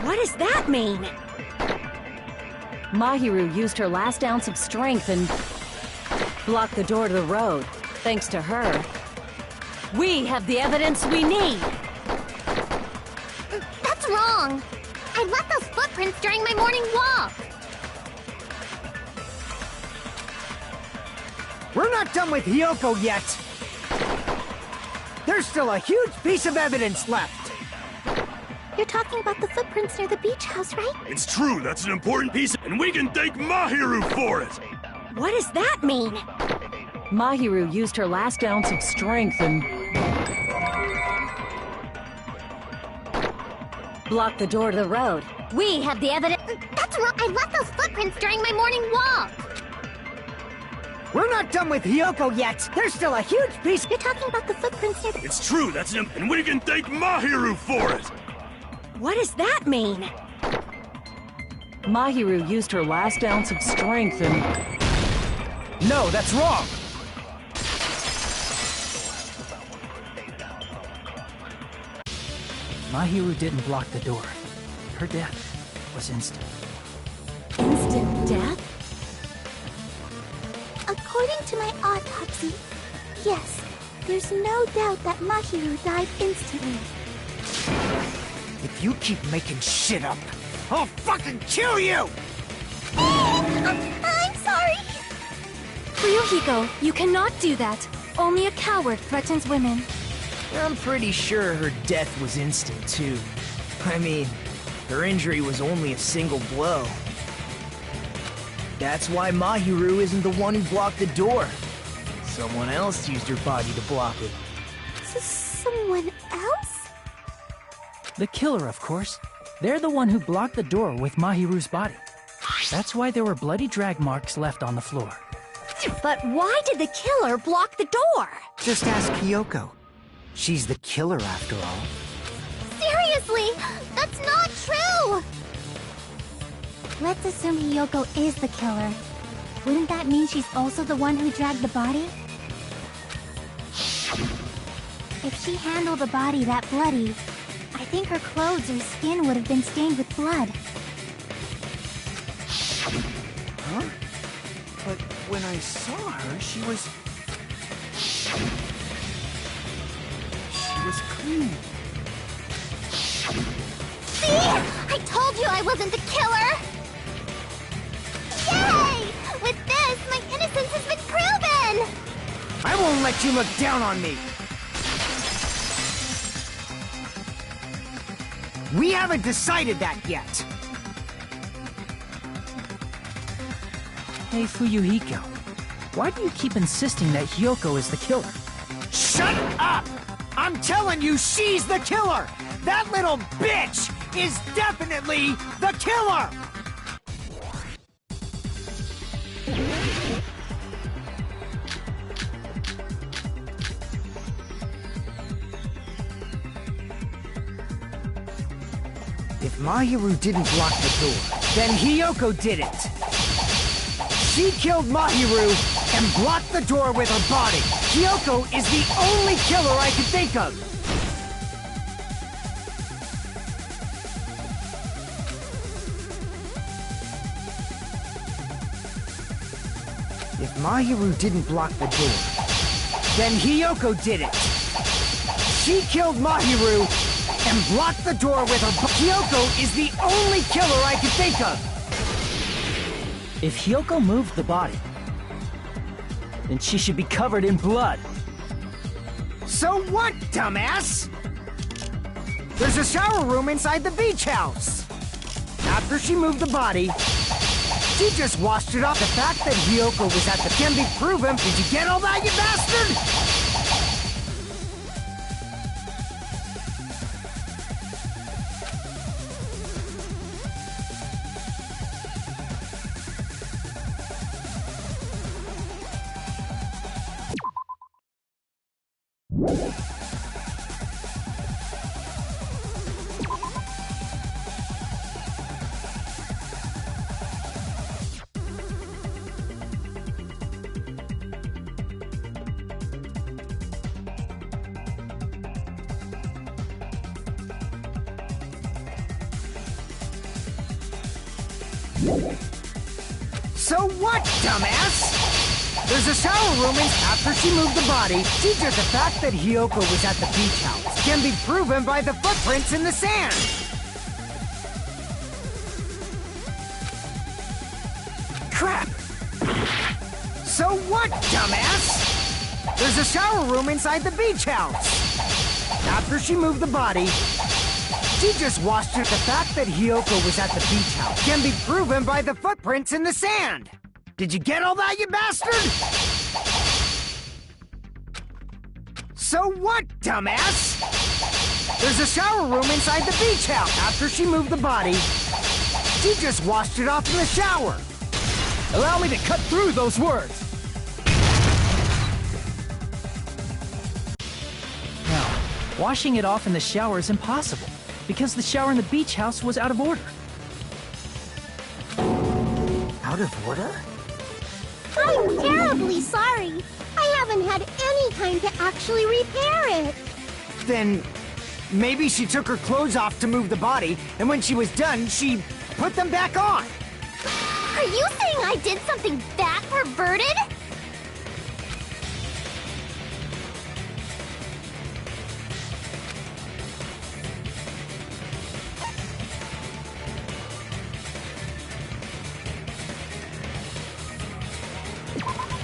What does that mean? Mahiru used her last ounce of strength and blocked the door to the road. Thanks to her, we have the evidence we need! That's wrong! I left those footprints during my morning walk! We're not done with Hiyoko yet. There's still a huge piece of evidence left. You're talking about the footprints near the beach house, right? It's true, that's an important piece, and we can thank Mahiru for it! What does that mean? Mahiru used her last ounce of strength and blocked the door to the road. We have the evidence. That's wrong. I left those footprints during my morning walk. We're not done with Hiyoko yet. There's still a huge piece. You're talking about the footprints near the... It's true, and we can thank Mahiru for it! What does that mean? Mahiru used her last ounce of strength and... No, that's wrong! Mahiru didn't block the door. Her death was instant. Instant death? According to my autopsy, yes, there's no doubt that Mahiru died instantly. If you keep making shit up, I'll fucking kill you! I'm sorry! Ryuhiko, you cannot do that. Only a coward threatens women. I'm pretty sure her death was instant, too. I mean, her injury was only a single blow. That's why Mahiru isn't the one who blocked the door. Someone else used her body to block it. Someone else? The killer, of course. They're the one who blocked the door with Mahiru's body. That's why there were bloody drag marks left on the floor. But why did the killer block the door? Just ask Hiyoko. She's the killer after all. Seriously, that's not true! Let's assume Hiyoko is the killer. Wouldn't that mean she's also the one who dragged the body? If she handled a body that bloody, I think her clothes or skin would have been stained with blood. Huh? But when I saw her, she was clean. See? I told you I wasn't the killer! Yay! With this, my innocence has been proven! I won't let you look down on me! We haven't decided that yet! Hey, Fuyuhiko, why do you keep insisting that Hiyoko is the killer? Shut up! I'm telling you, she's the killer! That little bitch is definitely the killer! If Mahiru didn't block the door, then Hiyoko did it! She killed Mahiru and blocked the door with her body! Hiyoko is the only killer I can think of! If Mahiru didn't block the door, then Hiyoko did it! She killed Mahiru and blocked the door with her body. Hiyoko is the only killer I can think of! If Hiyoko moved the body, then she should be covered in blood. So what, dumbass? There's a shower room inside the beach house. After she moved the body, She just washed it off. The fact that Hiyoko was at the can be proven. Did you get all that, you bastard? So what, dumbass? There's a shower room in after she moved the body. She just the fact that Hiyoko was at the beach house can be proven by the footprints in the sand. Crap! So what, dumbass? There's a shower room inside the beach house. After she moved the body, she just washed it. The fact that Hiyoko was at the beach house can be proven by the footprints in the sand. Did you get all that, you bastard? So what, dumbass? There's a shower room inside the beach house. After she moved the body, she just washed it off in the shower. Allow me to cut through those words. Now, washing it off in the shower is impossible, because the shower in the beach house was out of order. Out of order? I'm terribly sorry. I haven't had any time to actually repair it. Then maybe she took her clothes off to move the body, and when she was done, she put them back on. Are you saying I did something that perverted?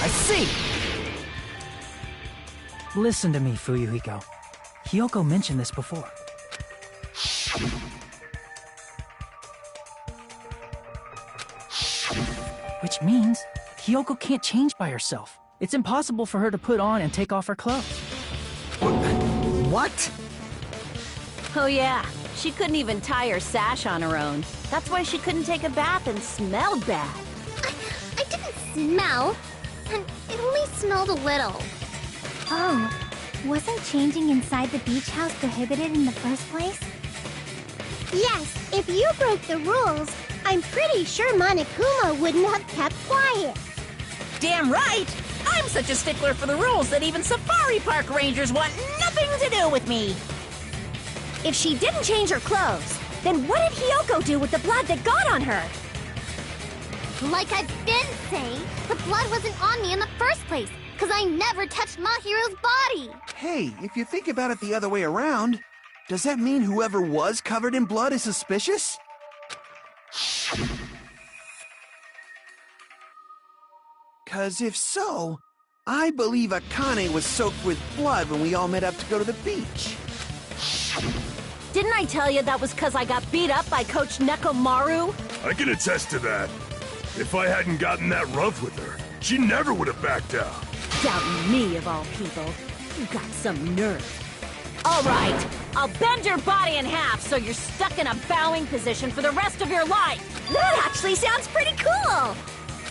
I see. Listen to me, Fuyuhiko. Hiyoko mentioned this before. Which means Hiyoko can't change by herself. It's impossible for her to put on and take off her clothes. What? Oh yeah, she couldn't even tie her sash on her own. That's why she couldn't take a bath and smelled bad. I didn't smell, and it only smelled a little. Oh, wasn't changing inside the beach house prohibited in the first place? Yes, if you broke the rules, I'm pretty sure Monokuma wouldn't have kept quiet. Damn right! I'm such a stickler for the rules that even safari park rangers want nothing to do with me! If she didn't change her clothes, then what did Hiyoko do with the blood that got on her? Like I've been saying, the blood wasn't on me in the first place, because I never touched Mahiru's body. Hey, if you think about it the other way around, does that mean whoever was covered in blood is suspicious? Cause if so, I believe Akane was soaked with blood when we all met up to go to the beach. Didn't I tell you that was because I got beat up by Coach Nekomaru? I can attest to that. If I hadn't gotten that rough with her, she never would have backed out. Doubting me, of all people. You got some nerve. All right, I'll bend your body in half so you're stuck in a bowing position for the rest of your life. That actually sounds pretty cool!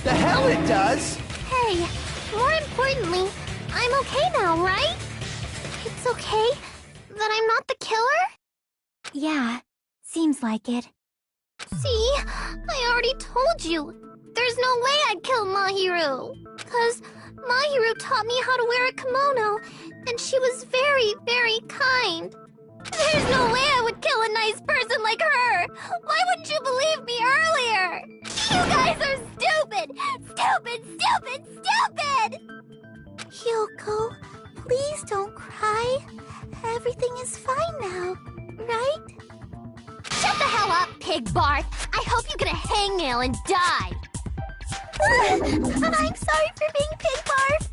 The hell it does! Hey, more importantly, I'm okay now, right? It's okay that I'm not the killer? Yeah, seems like it. See, I already told you. There's no way I'd kill Mahiru. 'Cause Mahiru taught me how to wear a kimono, and she was very, very kind. There's no way I would kill a nice person like her! Why wouldn't you believe me earlier? You guys are stupid! Stupid, stupid, stupid! Hyoko, please don't cry. Everything is fine now, right? Shut the hell up, Pig Barf! I hope you get a hangnail and die! I'm sorry for being Pig Barf!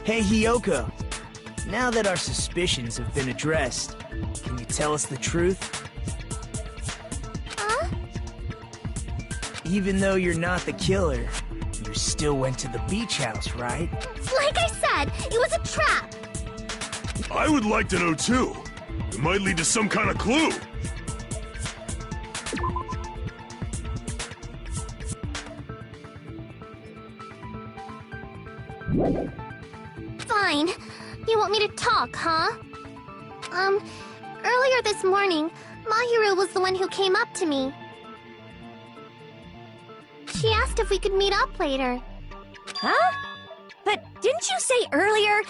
Hey, Hiyoko. Now that our suspicions have been addressed, can you tell us the truth? Huh? Even though you're not the killer, you still went to the beach house, right? Like I said, it was a trap! I would like to know too. It might lead to some kind of clue. Fine. You want me to talk, huh? Earlier this morning, Mahiru was the one who came up to me. She asked if we could meet up later. Huh? But didn't you say earlier...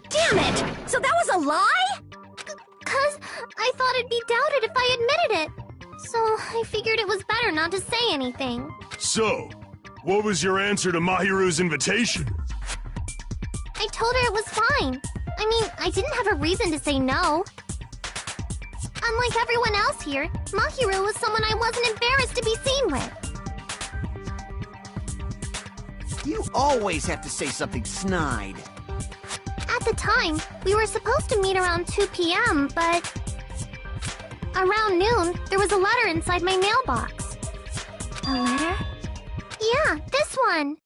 Damn it! So that was a lie? 'Cause I thought it'd be doubted if I admitted it. So I figured it was better not to say anything. So, what was your answer to Mahiru's invitation? I told her it was fine. I mean, I didn't have a reason to say no. Unlike everyone else here, Mahiru was someone I wasn't embarrassed to be seen with. You always have to say something snide. At the time, we were supposed to meet around 2 p.m., but... around noon, there was a letter inside my mailbox. A letter? Yeah, this one.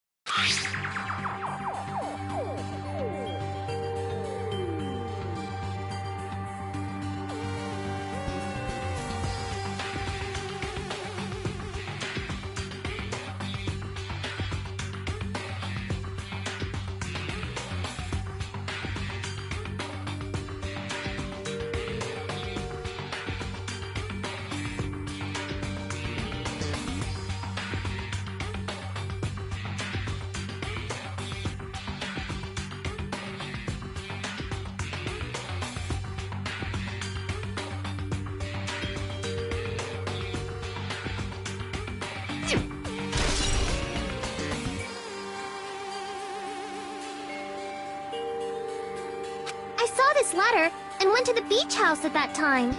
I saw this letter and went to the beach house at that time.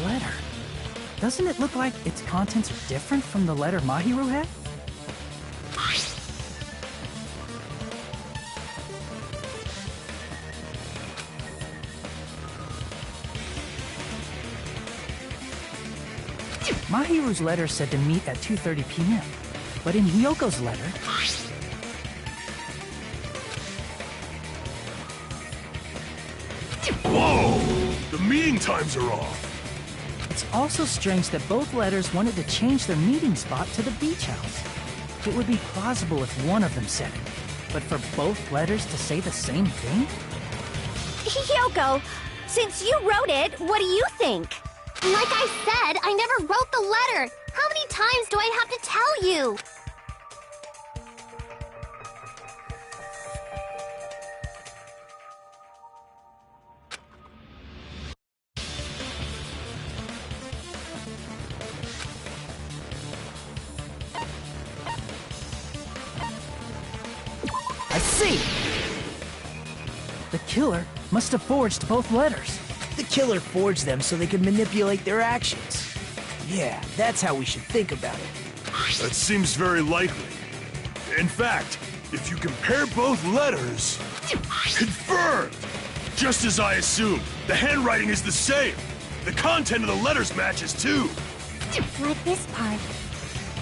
Letter. Doesn't it look like its contents are different from the letter Mahiru had? Mahiru's letter said to meet at 2:30 p.m., but in Hiyoko's letter... Whoa! The meeting times are off. It's also strange that both letters wanted to change their meeting spot to the beach house. It would be plausible if one of them said it, but for both letters to say the same thing? Hiyoko, since you wrote it, what do you think? Like I said, I never wrote the letter. How many times do I have to tell you? I see! The killer must have forged both letters. The killer forged them so they could manipulate their actions. Yeah, that's how we should think about it. That seems very likely. In fact, if you compare both letters... Confirmed! Just as I assumed, the handwriting is the same. The content of the letters matches too. Like this part.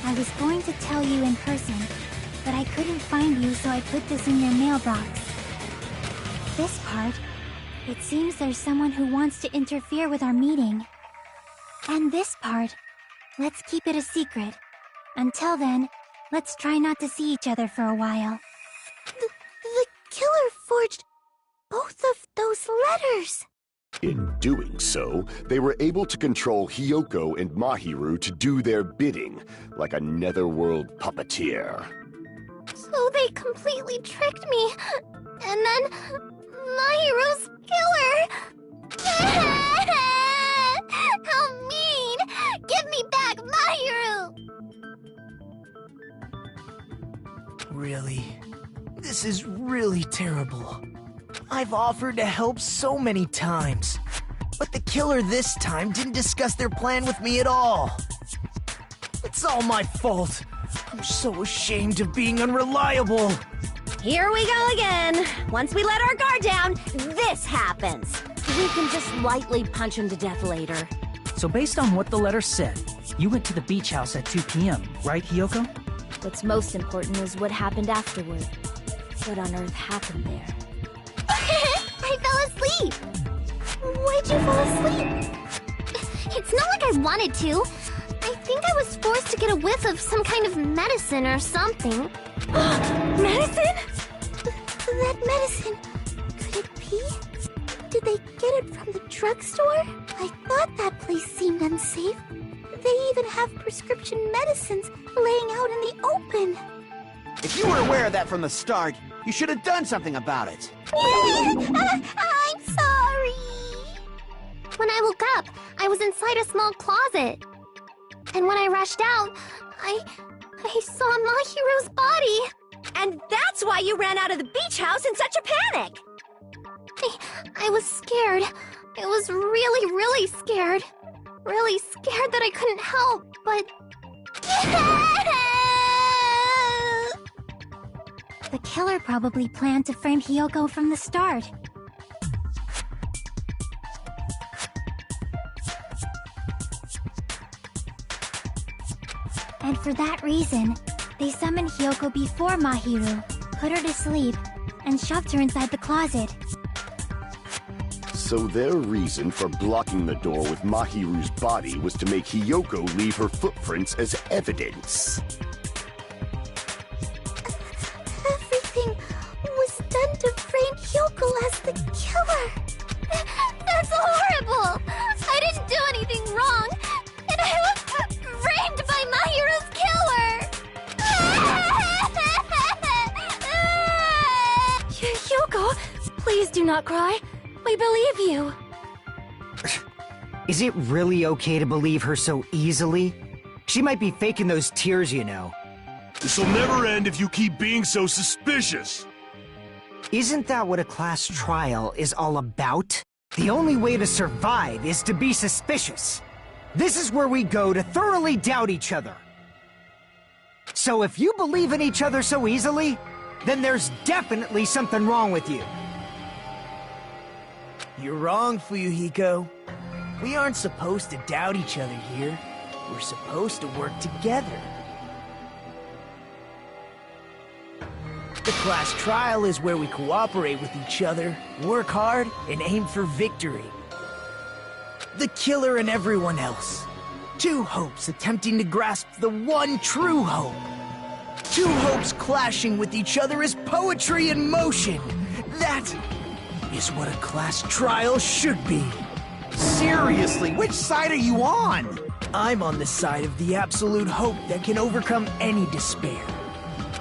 I was going to tell you in person, but I couldn't find you, so I put this in your mailbox. This part. It seems there's someone who wants to interfere with our meeting. And this part. Let's keep it a secret. Until then, let's try not to see each other for a while. The killer forged both of those letters. doing so, they were able to control Hiyoko and Mahiru to do their bidding, like a netherworld puppeteer. So they completely tricked me. And then Mahiru's killer. How mean! Give me back Mahiru! Really? This is really terrible. I've offered to help so many times, but the killer this time didn't discuss their plan with me at all. It's all my fault. I'm so ashamed of being unreliable. Here we go again. Once we let our guard down, this happens. We can just lightly punch him to death later. So based on what the letter said, you went to the beach house at 2 p.m., right, Hiyoko? What's most important is what happened afterward. What on earth happened there? I fell asleep! Why'd you fall asleep? It's not like I wanted to. I think I was forced to get a whiff of some kind of medicine or something. Medicine? That medicine... Could it be? Did they get it from the drugstore? I thought that place seemed unsafe. They even have prescription medicines laying out in the open. If you were aware of that from the start, you should have done something about it. I'm sorry. When I woke up, I was inside a small closet. And when I rushed out, I saw Mahiru's body. And that's why you ran out of the beach house in such a panic! I was scared. I was really, really scared. Really scared that I couldn't help, but... The killer probably planned to frame Hiyoko from the start. And for that reason, they summoned Hiyoko before Mahiru, put her to sleep, and shoved her inside the closet. So their reason for blocking the door with Mahiru's body was to make Hiyoko leave her footprints as evidence. Everything was done to frame Hiyoko as the killer. That's horrible! I didn't do anything wrong, and I was framed by Mahiru's killer! Hiyoko, please do not cry. We believe you. Is it really okay to believe her so easily? She might be faking those tears, you know. This'll never end if you keep being so suspicious. Isn't that what a class trial is all about? The only way to survive is to be suspicious. This is where we go to thoroughly doubt each other. So if you believe in each other so easily, then there's definitely something wrong with you. You're wrong, Fuyuhiko. We aren't supposed to doubt each other here. We're supposed to work together. The class trial is where we cooperate with each other, work hard, and aim for victory. The killer and everyone else. Two hopes attempting to grasp the one true hope. Two hopes clashing with each other is poetry in motion. That is what a class trial should be. Seriously, which side are you on? I'm on the side of the absolute hope that can overcome any despair.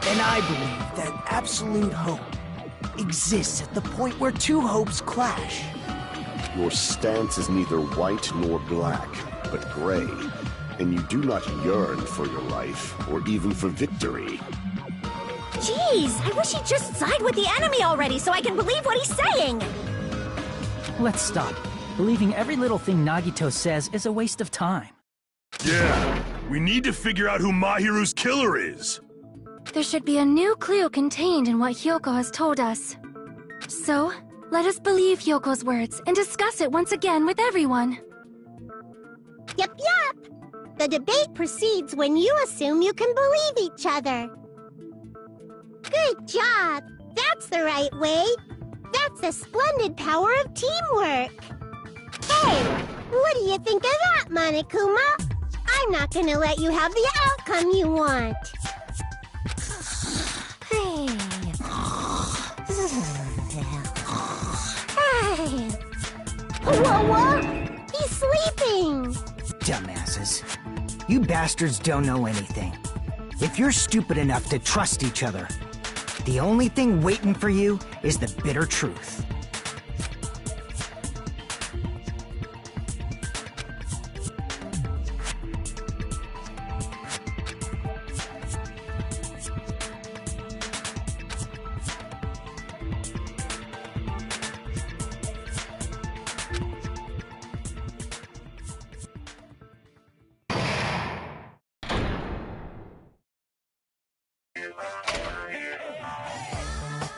And I believe that absolute hope exists at the point where two hopes clash. Your stance is neither white nor black, but gray, and you do not yearn for your life, or even for victory. Jeez, I wish he'd just side with the enemy already so I can believe what he's saying! Let's stop. Believing every little thing Nagito says is a waste of time. Yeah, we need to figure out who Mahiru's killer is. There should be a new clue contained in what Hiyoko has told us. So, let us believe Hyoko's words and discuss it once again with everyone. Yup. The debate proceeds when you assume you can believe each other. Good job! That's the right way! That's the splendid power of teamwork! Hey, what do you think of that, Monokuma? I'm not gonna let you have the outcome you want! What? He's sleeping! Dumbasses. You bastards don't know anything. If you're stupid enough to trust each other, the only thing waiting for you is the bitter truth.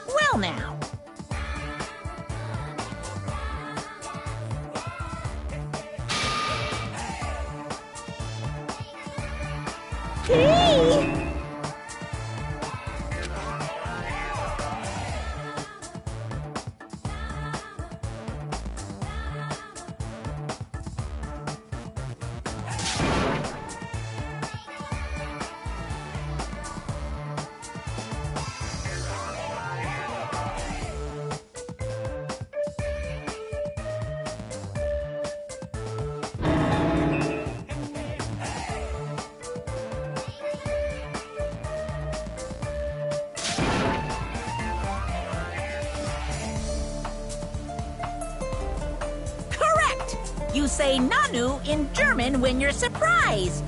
Well now. Hey! You say Nanu in German when you're surprised.